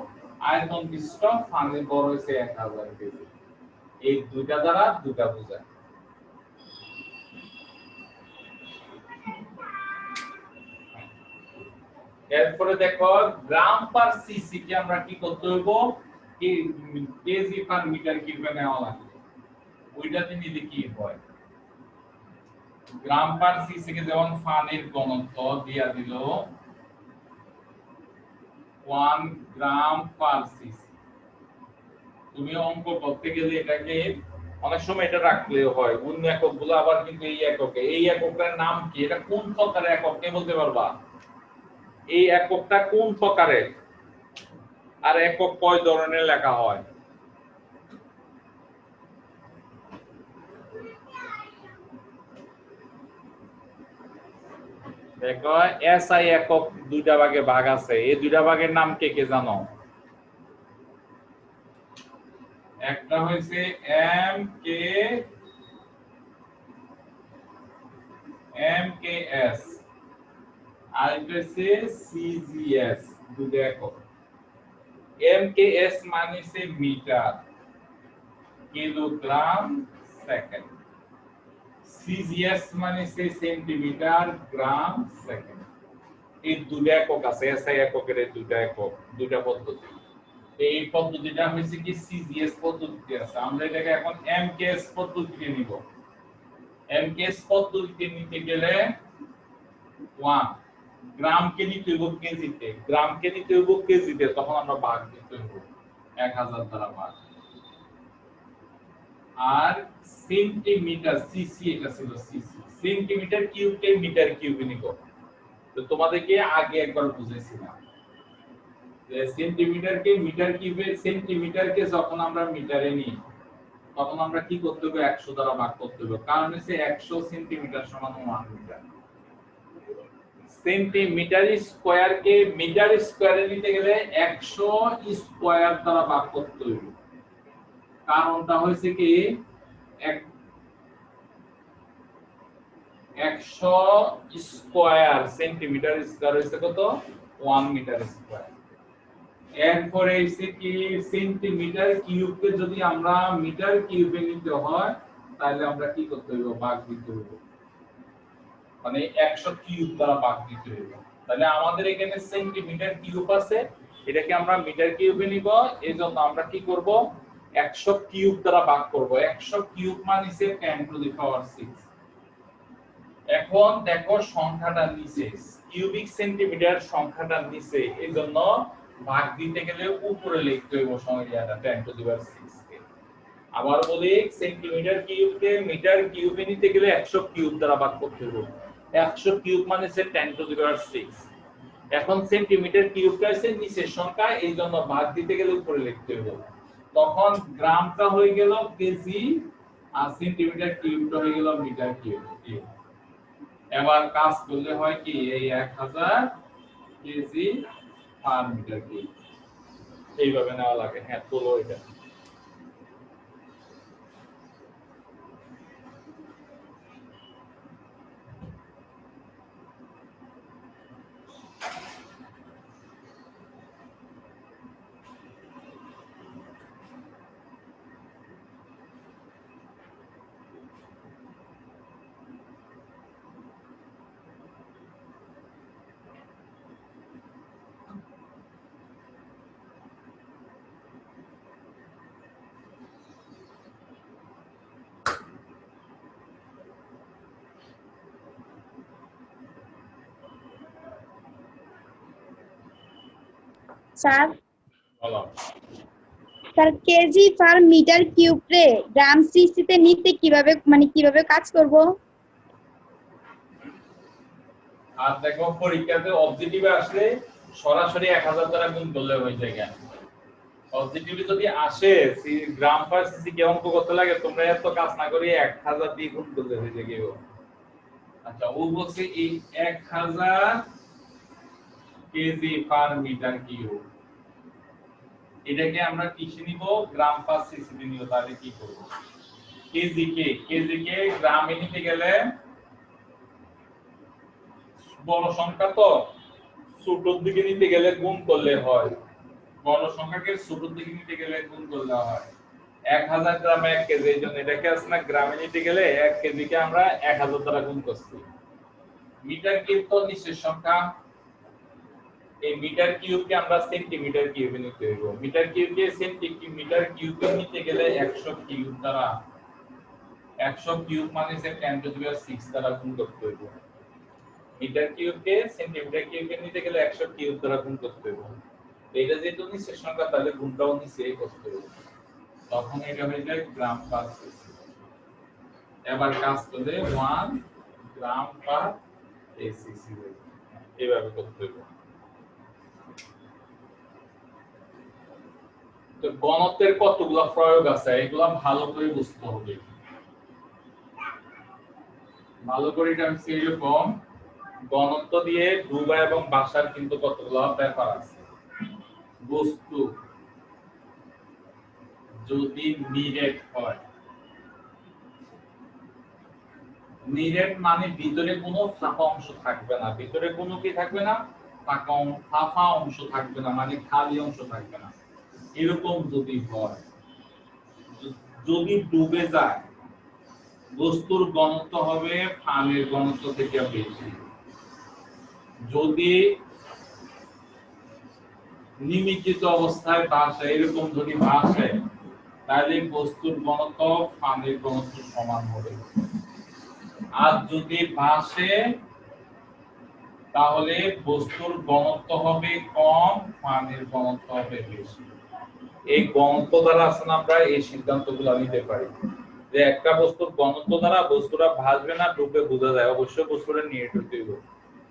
আয়তন বিশিষ্ট পানির ভর হইছে 1000 কেজি। এই দুইটা দ্বারা দুটা বোঝায়। এরপরে দেখো গ্রাম পার সিসি কে আমরা কি করতে হইব, কেজি পার মিটার কিউবে নেওয়া লাগবে। ওইটাতে নিলে কি হয়, গ্রাম পার সিসি কে যেমন পানির ঘনত্ব দিয়া দিল 1 গ্রাম পার সিসি, তুমি অঙ্ক করতে গেলে এটাকে অনেক সময় এটা রাখলেও হয়, অন্য এককগুলো আবার কিন্তু এই এককে, এই এককটার নাম কি, এটা কোন প্রকারের একক কে বলতে পারবা, এই এককটা কোন প্রকারের, আর একক কয় ধরনের লেখা হয়। দেখো এসআই একক দুইটা ভাগে ভাগ আছে, এই দুইটা ভাগের নাম কে কে জানো? একটা হইছে এম কে এস, আর এটা হচ্ছে সিজিএস, দুইটা একক। এম কে এস মানে হচ্ছে মিটার, কিলোগ্রাম, সেকেন্ড। সিজিএস মানে হচ্ছে সেন্টিমিটার, গ্রাম, সেকেন্ড। এই দুইটা একক আছে, এসআই এককের এই দুইটা একক, দুইটা পদ্ধতি। এই পদ্ধতিটা হচ্ছে কি সিজিএস পদ্ধতি আছে, আমরা এটাকে এখন এমকেএস পদ্ধতিতে নিব। এমকেএস পদ্ধতিতে নিতে গেলে 1 গ্রাম কে নিতে হইব কেজিতে, গ্রাম কে নিতে হইব কেজিতে, তখন আমরা ভাগ দিতে হইব 1000 দ্বারা ভাগ। আর সেন্টিমিটার, সিসি, এটা ছিল সিসি, সেন্টিমিটার কিউব কে মিটার কিউবে নিব। তো তোমাদেরকে আগে একবার বুঝাইছিলাম যে সেন্টিমিটারকে মিটার কিউবে, সেন্টিমিটারকে যখন আমরা মিটারে নিই তখন আমরা কি করতে হবে, 100 দ্বারা ভাগ করতে হবে, কারণ হচ্ছে 100 সেন্টিমিটার সমান 1 মিটার। সেন্টিমিটার স্কয়ারকে মিটার স্কয়ারে নিতে গেলে 100 স্কয়ার দ্বারা ভাগ করতে হবে। কারণটা হচ্ছে কি 100 স্কয়ার সেন্টিমিটার স্কয়ার হইছে কত, 1 মিটার স্কয়ার। এরপরে হইছে কি সেন্টিমিটার কিউবকে যদি আমরা মিটার কিউবে নিতে হয় তাহলে আমরা কি করতে হবে, ভাগ দিতে হবে, মানে 100 কিউব দ্বারা ভাগ দিতে হবে। তাহলে আমাদের এখানে সেন্টিমিটার কিউব আছে, এটাকে আমরা মিটার কিউবে নিব, এজন্য আমরা কি করব, 100 কিউব দ্বারা ভাগ করব। 100 কিউব মানে হচ্ছে 10 টু দি পাওয়ার 6। এখন দেখো সংখ্যাটা নিচে, কিউবিক সেন্টিমিটার সংখ্যাটা নিচে, এজন্য ভাগ দিতে গেলে উপরে লিখতে হইব সংখ্যাটা 10 টু দি পাওয়ার 6 কে। আবার বলি সেন্টিমিটার কিউবকে মিটার কিউবে নিতে গেলে 100 কিউব দ্বারা ভাগ করতে হবে। 100 কিউব মানে হচ্ছে 10 টু দি পাওয়ার 6। এখন সেন্টিমিটার কিউবটা হচ্ছে নিচের সংখ্যা, এইজন্য ভাগ দিতে গেলে উপরে লিখতে হবে। তখন গ্রামটা হয়ে গেল কেজি, আর সেন্টিমিটার কিউবটা হয়ে গেল মিটার কিউব। এবার কাজ করলে হয় কি, এই 1000 কেজি পার মিটার কিউব, এইভাবে নেওয়া লাগে। হ্যাঁ, তোলো এটা। স্যার, বলো। Sir KG per metre cube রে গ্রাম সিসি তে নিতে কিভাবে, মানে কিভাবে কাজ করব? আর দেখো পরীক্ষাতে অবজেক্টিভে আসলে সরাসরি 1000 দ্বারা গুণ করলে হয়ে যায়। কেন অবজেক্টিভে যদি আসে গ্রাম পার সিসি কে অঙ্ক করতে লাগে, তোমরা এত কাজ না করে 1000 দিয়ে গুণ করলে হয়ে যায় কেউ। আচ্ছা, ও বলছে এই 1000 কেজি পার মিটার কিউব, এটাকে আমরা কিসে নিব, গ্রাম পার সিসি তে নিব। তাহলে কি করব, কেজি কে গ্রামে নিতে গেলে বড় সংখ্যা তো ছোটর দিকে নিতে গেলে গুণ করলে হয়, বড় সংখ্যাকে ছোটর দিকে নিতে গেলে গুণ করলে হয়। 1000 গ্রামে 1 কেজি, এইজন্য এটাকে আসলে গ্রামে নিতে গেলে 1 কেজিকে আমরা 1000 দ্বারা গুণ করছি। মিটার কিউব তো নিচের সংখ্যা, এই মিটার কিউবকে আমরা সেন্টিমিটার কিউবে নিতে হইব। মিটার কিউবকে সেন্টিমিটার কিউবে নিতে গেলে 100 কিউব দ্বারা, 100 কিউব মানে 10 টু দি পাওয়ার 6 দ্বারা গুণ করতে হইব। মিটার কিউবকে সেন্টিমিটার কিউবে নিতে গেলে 100 কিউব দ্বারা গুণ করতে হবে। এটা যেহেতু নিচের সংখ্যা, তাহলে গুণটাও নিচেই করতে হবে। তখন এটা হয়ে যায় গ্রাম পার সিসি। এবার কাজ করলে 1 গ্রাম পার সিসি এইভাবে করতে হবে। তো ঘনত্বের কতগুলো প্রয়োগ আছে এগুলো ভালো করে বুঝতে হবে। ভালো করে এটা আমি এরকম ঘনত্ব দিয়ে ডুবা এবং বাসার কিন্তু কতগুলো ব্যাপার আছে। বস্তু যদি নিরেট হয়, নিরেট মানে ভিতরে কোনো ফাঁকা অংশ থাকবে না, ভিতরে কোনো কি থাকবে না, ফাঁকা অংশ থাকবে না, মানে খালি অংশ থাকবে না, এরকম যদি হয়, যদি ডুবে যায় বস্তুর ঘনত্ব হবে পানির ঘনত্ব থেকে বেশি। যদি নিমিজিত অবস্থায় ভাসে, এরকম যদি ভাসে তাহলে বস্তুর ঘনত্ব পানির ঘনত্ব সমান হবে। আর যদি ভাসে তাহলে বস্তুর ঘনত্ব হবে কম, পানির ঘনত্ব হবে বেশি। এই ঘনত্ব দ্বারা আসলে আমরা এই সিদ্ধান্তগুলো নিতে পারি যে একটা বস্তুর ঘনত্ব দ্বারা বস্তুটা ভাসবে না ডুবে বোঝা যায়, অবশ্যই বস্তুটা নিয়ে ডুবতে হবে।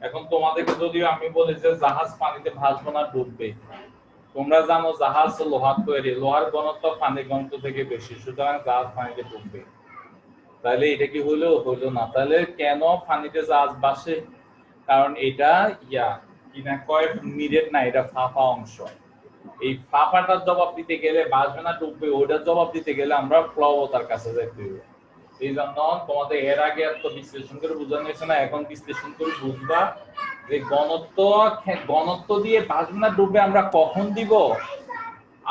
এখন তোমাদেরকে যদিও আমি বলি যে জাহাজ পানিতে ভাসবে না ডুববে, তোমরা জানো জাহাজ লোহার তৈরি, লোহার ঘনত্ব পানির ঘনত্ব থেকে বেশি, সুতরাং জাহাজ পানিতে ডুববে। তাহলে এটা কি হলো না? তাহলে কেন পানিতে জাহাজ ভাসে? কারণ এটা কিনা কয় নিরেট না, এটা ফাঁপা অংশ। এই ফাঁপাটার জবাব দিতে গেলে ভাসবে না ডুববে, ওইটার জবাব দিতে গেলে আমরা প্লবতার কাছে যাইতে হবে। এই জন্য তোমাদের এর আগে এত বিশ্লেষণ করে বোঝানো হয়েছে না, এখন বিশ্লেষণ করে বুঝবা যে ঘনত্ব দিয়ে ভাসবে না ডুববে আমরা কখন দিব,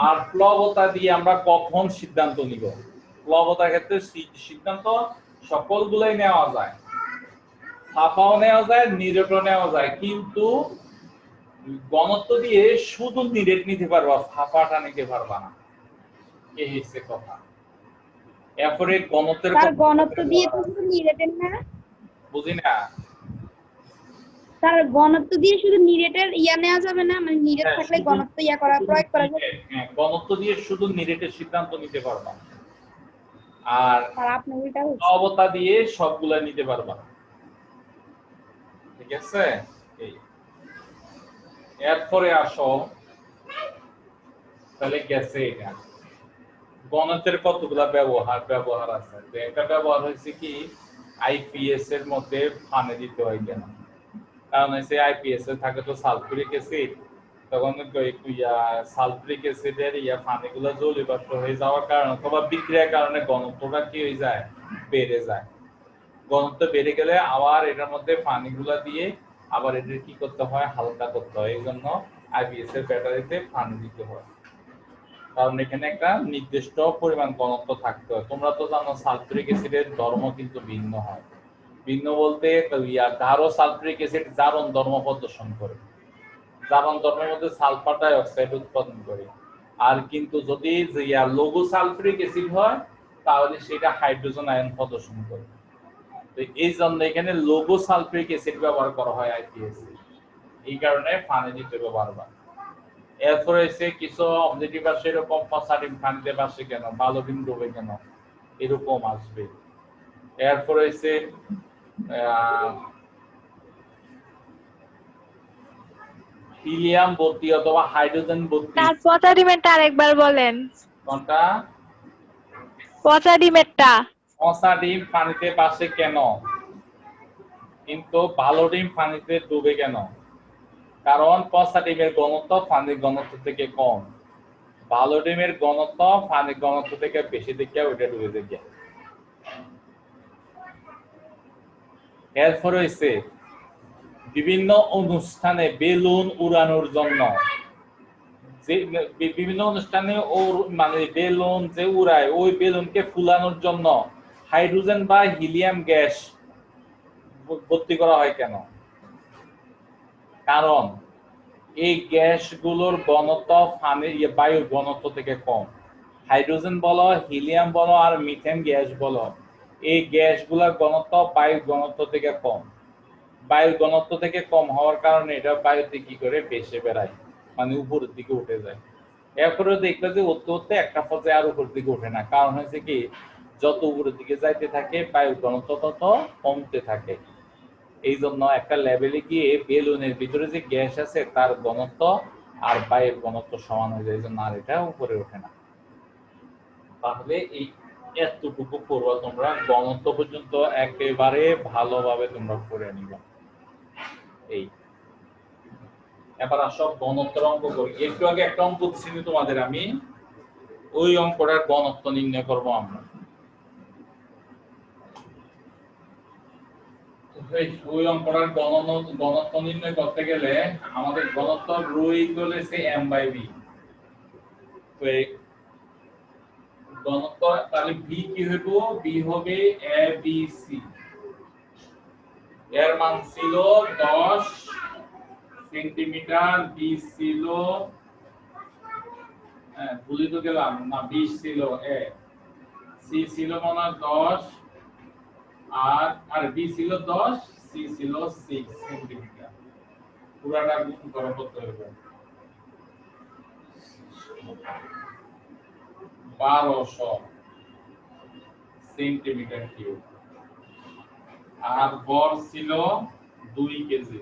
আর প্লবতা দিয়ে আমরা কখন সিদ্ধান্ত নিব। প্লবতার ক্ষেত্রে সিদ্ধান্ত সকলগুলাই নেওয়া যায়, ফাঁপাও নেওয়া যায়, নিরেটও নেওয়া যায়, কিন্তু ঘনত্ব দিয়ে শুধু নিরেট নিতে পারবা, ফাঁপাটা নিতে পারবা না। এই হচ্ছে কথা। এরপরে ঘনত্বের ঘনত্ব দিয়ে তো শুধু নিরেটের না, বুঝি না তার ঘনত্ব দিয়ে শুধু নিরেটের নেওয়া যাবে না, মানে নিরেট থাকলে ঘনত্ব প্রয়োগ করা যাবে। হ্যাঁ, ঘনত্ব দিয়ে শুধু নিরেটের সিদ্ধান্ত নিতে পারবা, আর আপনি উল্টা প্লবতা দিয়ে সবগুলা নিতে পারবা। ঠিক আছে? এরপরে আসো তাহলে গেছে এটা ঘনত্বের কতগুলা ব্যবহার আছে। একটা ব্যবহার হয়েছে কি আইপিএস এর মধ্যে পানি দিতে হয় কেন, কারণ হচ্ছে আইপিএস এ থাকে তো সালফিউরিক অ্যাসিড, তখন সালফিউরিক অ্যাসিডের পানিগুলো জলীয়বাষ্প হয়ে যাওয়ার কারণে অথবা বিক্রিয়ার কারণে ঘনত্বটা কি হয়ে যায়, বেড়ে যায়। ঘনত্ব বেড়ে গেলে আবার এটার মধ্যে পানিগুলা দিয়ে আবার এদের কি করতে হয়, হালকা করতে হয়। এই জন্য আইপিএস এর ব্যাটারিতে পানি দিতে হয়, কারণ এখানে একটা নির্দিষ্ট পরিমাণ ঘনত্ব থাকতে হয়। তোমরা তো জানো সালফিউরিক অ্যাসিডের ধর্ম কিন্তু ভিন্ন হয়। ভিন্ন বলতে গাঢ় সালফিউরিক অ্যাসিড জারণ ধর্ম প্রদর্শন করে, জারণ ধর্মের মধ্যে সালফার ডাই অক্সাইড উৎপাদন করে। আর কিন্তু যদি লঘু সালফিউরিক অ্যাসিড হয় তাহলে সেটা হাইড্রোজেন আয়ন প্রদর্শন করে। তো এই জন্য এখানে লঘু সালফিউরিক অ্যাসিড ব্যবহার করা হয় আইপিএস, এই কারণে পানি দিতে ব্যবহার হয়। এরপরে এসে কিছু অবজেক্টিভ আসে এরকম, পসাডিম পানিতে ভাসে কেন, ভালো ডিম ডুবে কেন, এরকম আসবে। এরপরে এসে হিলিয়াম ভর্তি অথবা হাইড্রোজেন ভর্তি। তার পচা ডিমেরটা আরেকবার বলেন। কোনটা? পচা ডিমেরটা। পচা ডিম পানিতে ভাসে কেন, কিন্তু ভালো ডিম পানিতে ডুবে কেন? কারণ পচা ডিমের ঘনত্ব পানির ঘনত্ব থেকে কম, ভালো ডিমের ঘনত্ব পানির ঘনত্ব থেকে বেশি, দেখে ওইটা ডুবে দেখে। এরপর হয়েছে বিভিন্ন অনুষ্ঠানে বেলুন উড়ানোর জন্য, যে বিভিন্ন অনুষ্ঠানে মানে বেলুন যে উড়ায় ওই বেলুনকে ফুলানোর জন্য হাইড্রোজেন বা হিলিয়াম গ্যাস ভর্তি করা হয় কেন? কারণ এই গ্যাসগুলোর ঘনত্ব বায়ুর ঘনত্ব থেকে কম। হাইড্রোজেন বলো, হিলিয়াম বলো আর মিথেন গ্যাস বলো, এই গ্যাসগুলোর ঘনত্ব বায়ুর ঘনত্ব থেকে কম। বায়ুর ঘনত্ব থেকে কম হওয়ার কারণে এটা বায়ুতে কি করে ভেসে বেড়ায়, মানে উপরের দিকে উঠে যায়। এরপরে দেখবে যে উঠতে উঠতে একটা পর্যায়ে আর উপর দিকে ওঠে না, কারণ হচ্ছে কি যত উপরের দিকে যাইতে থাকে বায়ুর ঘনত্ব তত কমতে থাকে। এই জন্য একটা লেভেলে গিয়ে বেলুনের ভিতরে যে গ্যাস আছে তার ঘনত্ব আর বায়ুর ঘনত্ব সমান হয়ে যায়, এই জন্য আর এটা উপরে ওঠে না। তাহলে এই এতটুকু করবা তোমরা, ঘনত্ব পর্যন্ত একেবারে ভালোভাবে তোমরা করে নিবা। এই এবার আসো ঘনত্বের অঙ্ক করি। একটু আগে একটা অঙ্ক দিচ্ছি তোমাদের আমি, ওই অঙ্কটার ঘনত্ব নির্ণয় করবো আমরা। ওই অঙ্কটার ঘনত্ব নির্ণয় করতে গেলে আমাদের ঘনত্ব রো ইকুয়াল হচ্ছে m বাই v। তো এই ঘনত্ব তাহলে v কি হইব? v হবে a b c। এর মান ছিল 10 সেন্টিমিটার, b ছিল ভুলে তো গেলাম না, 20 ছিল a, c ছিল মনে হয় 10 আর b ছিল 10, c ছিল 6 সেন্টিমিটার। পুরাটা গুণ করে করতে হবে 1200 সেন্টিমিটার কিউব। আর ভর ছিল 2 কেজি,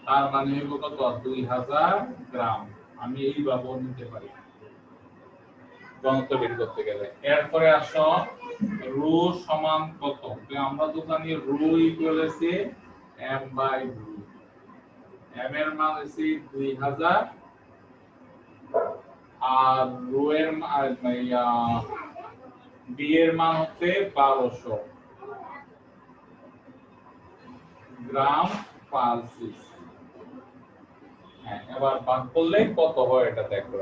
তার মানে হইব কত? 2000 গ্রাম। আমি এইভাবে নিতে পারি ঘনত্ব বের করতে গেলে। এরপরে আসো রো সমান কত? আমরা তো জানি রো ইকুয়াল আছে m বাই v। m এর মান হচ্ছে 2000 আর রো এর b এর মান হচ্ছে 1200 গ্রাম পার সিসি। হ্যাঁ, এবার ভাগ করলে কত হয় এটা দেখো।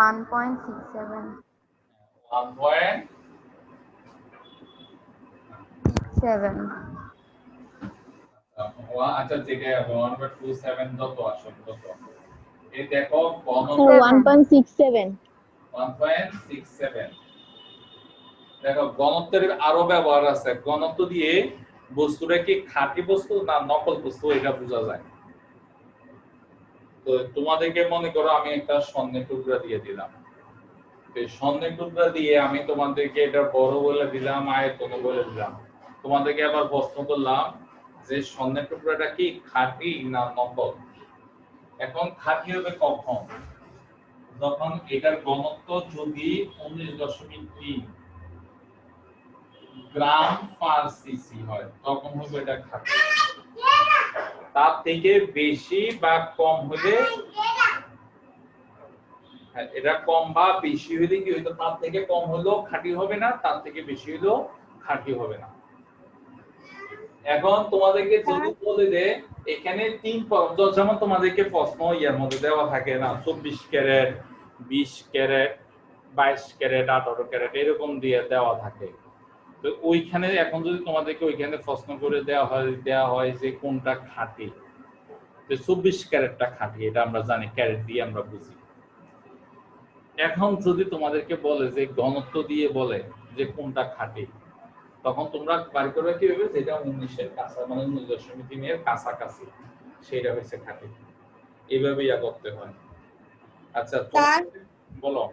One point six seven. 7. আচ্ছা যেটা 1/27 যত আসল তত। এই দেখো ঘনত্ব 1.67. 1.67। দেখো ঘনত্বের আরো ব্যবহার আছে। ঘনত্ব দিয়ে বস্তুটা কি খাঁটি বস্তু না নকল বস্তু এটা বোঝা যায়। তো তোমাদেরকে মনে করো আমি একটা স্বর্ণের টুকরা দিয়ে দিলাম, এই স্বর্ণের টুকরা দিয়ে আমি তোমাদেরকে এটা বড় বলে দিলাম, আয়তন বলে দিলাম। তোমাদেরকে আবার প্রশ্ন করলাম যে স্বর্ণের টুকরাটা কি খাঁটি না নকল। এখন খাঁটি হবে কখন? যখন এটার ঘনত্ব যদি 19.3 গ্রাম পার সিসি হয়, তখন হবে এটা খাঁটি। তার থেকে বেশি বা কম হলে, এটা কম বা বেশি হলে কি হইতো? তার থেকে কম হলেও খাঁটি হবে না, তার থেকে বেশি হলেও খাঁটি হবে না। এখন তোমাদেরকে যদি বলে দে এখানে 3 যেমন তোমাদেরকে প্রশ্ন ইয়ার মধ্যে দেওয়া থাকে না, 24 ক্যারেট, 20 ক্যারেট, 22 ক্যারেট, 18 ক্যারেট এরকম দিয়ে দেওয়া থাকে। তো ওইখানে এখন যদি তোমাদেরকে ওইখানে প্রশ্ন করে দেওয়া হয় যে কোনটা খাঁটি, তো 24 ক্যারেটটা খাঁটি, এটা আমরা জানি, ক্যারেট দিয়ে আমরা বুঝি। এখন যদি তোমাদেরকে বলে যে ঘনত্ব দিয়ে বলে যে কোনটা খাঁটি, তখন তোমরা বাড়ি করবে কি হবে? যেটা 19 এর কাছা, মানে 19.3 এর কাছাকাছি, সেটা হচ্ছে খাঁটি। এইভাবে ইয়া করতে হয়। আচ্ছা স্যার বলো।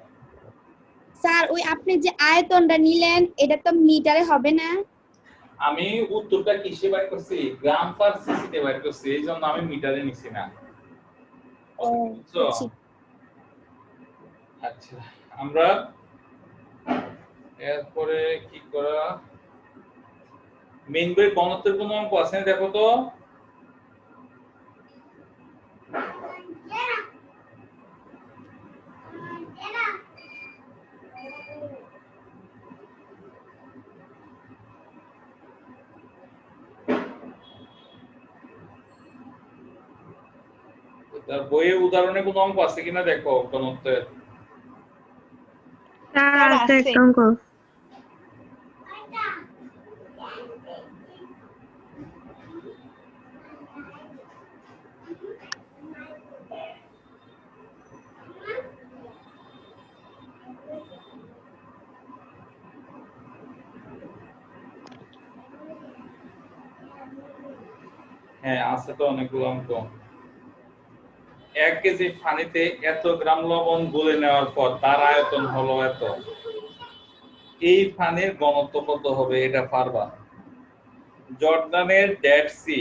স্যার ওই আপনি যে আয়তনটা নিলেন এটা তো মিটারে হবে না? আমি উত্তরটা কিসে বাইর করছি? গ্রাম পার সিসি তে বাইর করছি, এই জন্য আমি মিটারে নিছি না। বুঝছো? আচ্ছা আমরা এরপরে কি করা, মেইন বই ঘনত্বের কোন অঙ্ক আছে দেখো তো। তার বইয়ে উদাহরণে কোন অঙ্ক আছে কিনা দেখো ঘনত্বের। স্যার আছে একটা অঙ্ক। হ্যাঁ আছে তো অনেকগুলো অঙ্ক। 1 কেজি পানিতে এত গ্রাম লবণ গুলে নেওয়ার পর তার আয়তন হলো এত। এই পানির ঘনত্ব কত হবে এটা পারবা। জর্ডানের ডেড সি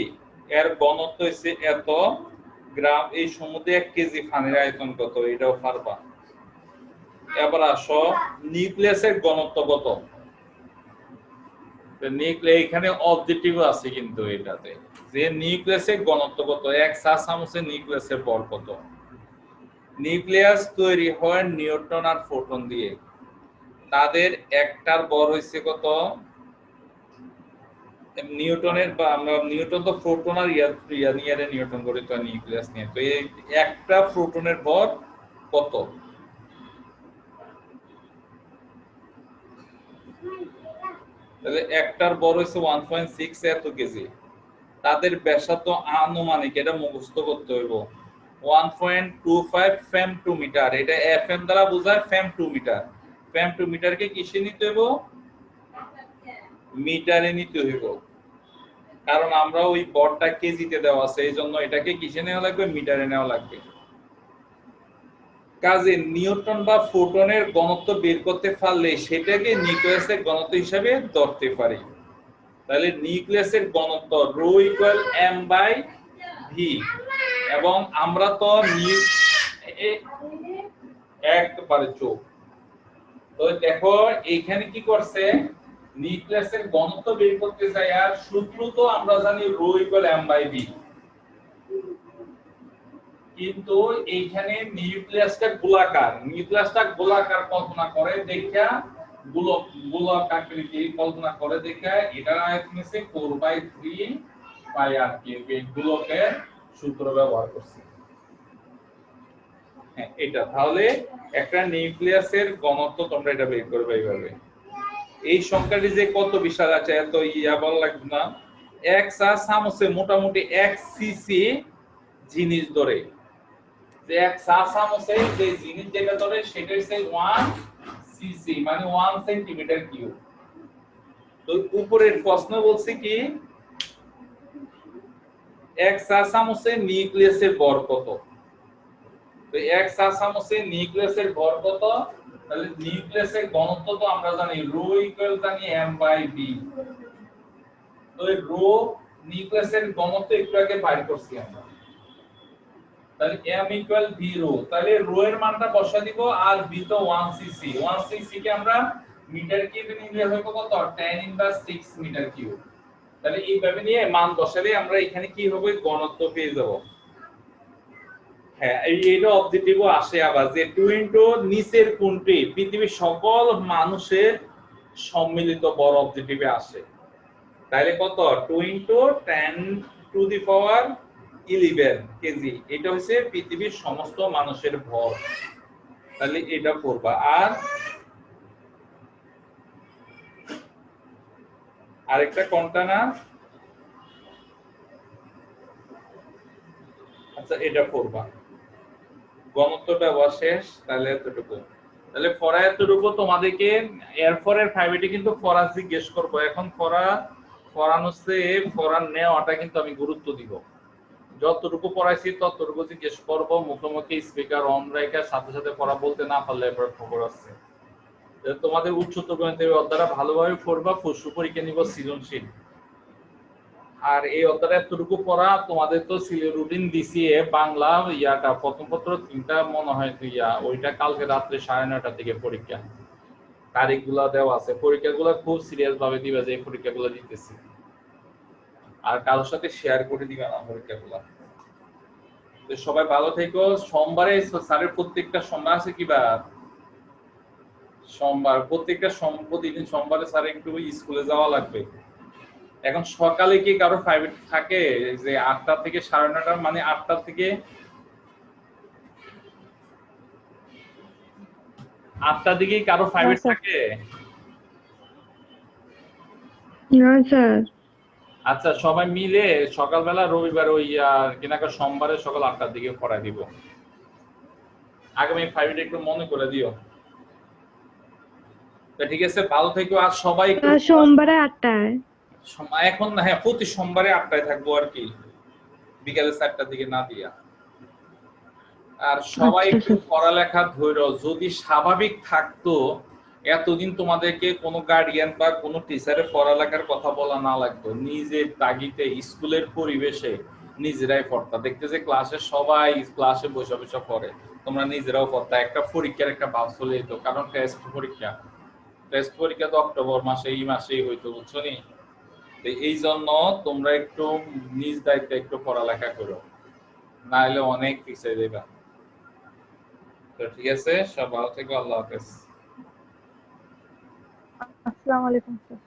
এর ঘনত্ব হচ্ছে এত গ্রাম, এই সমুদ্রে 1 কেজি পানির আয়তন কত এটাও পারবা। এবার আসো নিউক্লিয়াসের ঘনত্ব কত। এখানে অবজেক্টিভ আছে কিন্তু এটাতে যে নিউক্লিয়াসের ঘনত্ব কত, 1 চা চামচের নিউক্লিয়াসের ভর কত। নিউক্লিয়াস তৈরি হয় নিউট্রন আর প্রোটন দিয়ে, তাদের একটার ভর হইছে কত। নিউটনের বা আমরা নিউটন তো প্রোটন আর ইয়ারে নিউটন করে তো নিউক্লিয়াস নিয়ে, তো এই একটা প্রোটনের ভর কত। তাহলে একটার ভর হইছে 1.6 এত কেজি, তাদের ব্যাসার্ধ আনুমানিক এটা মুখস্থ করতে হইব 1.25 ফেম টু মিটার। এটা এফএম দ্বারা বোঝায় ফেম টু মিটার। ফেম টু মিটারকে কিসে নিতে হইব, মিটারে নিতে হইব, কারণ আমরা ওই ভরটা কেজিতে দেওয়া আছে এই জন্য এটাকে কিসে নেওয়া লাগবে, মিটারে নেওয়া লাগবে। কাজে নিউটন বা ফোটনের ঘনত্ব বের করতে পারলে সেটাকে নিউক্লিয়াসের ঘনত্ব হিসাবে ধরতে পারি। তাহলে নিউক্লিয়াসের ঘনত্ব rho equal m by v, এবং আমরা তো একবারে চোখ তো দেখো এইখানে কি করছে, নিউক্লিয়াসের ঘনত্ব বের করতে চাই আর সূত্র তো আমরা জানি rho equal m by v, কিন্তু এইখানে নিউক্লিয়াসটা গোলাকার কল্পনা করে দেখা গোলক আকৃতি কল্পনা করে দেখা এটার আয়তন হচ্ছে 4/3 পাই আর কিউব, এই গোলকের সূত্র ব্যবহার করছি। হ্যাঁ এটা তাহলে একটা নিউক্লিয়াসের ঘনত্ব তোমরা এটা বের করবে এইভাবে। এই সংখ্যাটি যে কত বিশাল আছে এত বল লাগবে না। 1 চা চামচে মোটামুটি 1 সিসি জিনিস ধরে, যে 1 চা চামচে যে জিনিস যেটা ধরে সেটা হচ্ছে 1 সিসি মানে 1 সেন্টিমিটার কিউব। তো উপরের প্রশ্ন বলছে কি 1 চা চামচে নিউক্লিয়াসের ভর কত। তো 1 চা চামচে নিউক্লিয়াসের ভর কত, তাহলে নিউক্লিয়াসের ঘনত্ব তো আমরা জানি রো ইকুয়াল জানি m বাই v। তো এই রো নিউক্লিয়াসের ঘনত্ব একটু আগে বাইর করছি আমরা, তাহলে m ইকুয়াল v রো, তাহলে রো এর মানটা বসা দিব আর v তো 1 সিসি, 1 সিসি কে আমরা মিটার কিউবে নিলে হবে কত 10 ইনভার্স 6 মিটার কিউব। তাহলে এইভাবে নিয়ে মান বসালে আমরা এখানে কি হবে ঘনত্ব পেয়ে যাব। হ্যাঁ এইটা অবজেক্টিভও আসে আবার যে 2 নিচের কোণটি পৃথিবীর সকল মানুষের সম্মিলিত বড় অবজেক্টিভে আসে, তাহলে কত 2 × 10⁻11 কেজি, এটা হচ্ছে পৃথিবীর সমস্ত মানুষের ভর। তাহলে এটা করবা। আর আরেকটা কোনটা না, আচ্ছা এটা করবা, ঘনত্বটা শেষ। তাহলে এতটুকু, তাহলে ফরা এতটুকু তোমাদেরকে এরপরের ফাইভেটে কিন্তু ফরা জিজ্ঞেস করবো। এখন ফরান হচ্ছে ফরান নেওয়াটা কিন্তু আমি গুরুত্ব দিব, যতটুকু পড়াইছি ততটুকু জিজ্ঞেস করবো, মুখোমুখি স্পিকার অন রেখে সাথে সাথে পড়া বলতে না পারলে এবার খবর আছে। তোমাদের উচ্চতর গণিতের অধ্যায়টা ভালোভাবে পড়বা, পরশু পরীক্ষা নিব সৃজনশীল। আর এই অধ্যায়টা এতটুকু পড়া, তোমাদের তো রুটিন দিছি বাংলা ইয়াটা প্রথম পত্র 3টা মনে হয় ওইটা কালকে রাত্রে 9:30টার দিকে পরীক্ষা, তারিখগুলো দেওয়া আছে। পরীক্ষাগুলো খুব সিরিয়াস ভাবে দিবে যে এই পরীক্ষাগুলো দিতেছি, আর কারোর সাথে শেয়ার করে দিবে না পরীক্ষাগুলো। তো সবাই ভালো থেকো। সোমবারে স্যারের প্রত্যেকটা সোমবার আছে কিবা সোমবার, প্রত্যেকটা প্রতিদিন সোমবারে স্যার একটু স্কুলে যাওয়া লাগবে। এখন সকালে কি কারো প্রাইভেট থাকে যে 8টা থেকে 9:30, মানে 8টা থেকে 8টার দিকে কারো প্রাইভেট থাকে? না স্যার। আচ্ছা সবাই মিলে সকালবেলা রবিবার ওই কিনাকা সোমবারে সকাল 8টার দিকে পড়ায় দিব। আগামী প্রাইভেট একটু মনে করে দিও। তো ঠিক আছে, ভালো থেকো। আর সবাই সোমবারে 8টায় এখন হ্যাঁ প্রতি সোমবারে 8টায় থাকবো আর কি। বিকালে 4টার দিকে না দিয়া। আর সবাই আচ্ছা, একটু পড়ালেখা ধৈর্য যদি স্বাভাবিক থাকতো, এতদিন তোমাদেরকে কোনো গার্ডিয়ান বা কোনো টিচারের পড়ালেখার কথা বলা না লাগতো, নিজের তাগিদে স্কুলের পরিবেশে নিজেরাই পড়তা। দেখতে যে ক্লাসে সবাই ক্লাসে বসে বসে পড়ে, তোমরা নিজেরাও পড়তা। একটা পরীক্ষার একটা ভাব চলে যেত, কারণ টেস্ট পরীক্ষা তো অক্টোবর মাসে এই মাসেই হইতো, বুঝছো নি? তো এই জন্য তোমরা একটু নিজ দায়িত্বে একটু পড়ালেখা করো, না হলে অনেক পিছিয়ে যাবে। তো ঠিক আছে, সব ভালো থেকো, আল্লাহ হাফেজ। আসসালামু আলাইকুম স্যার।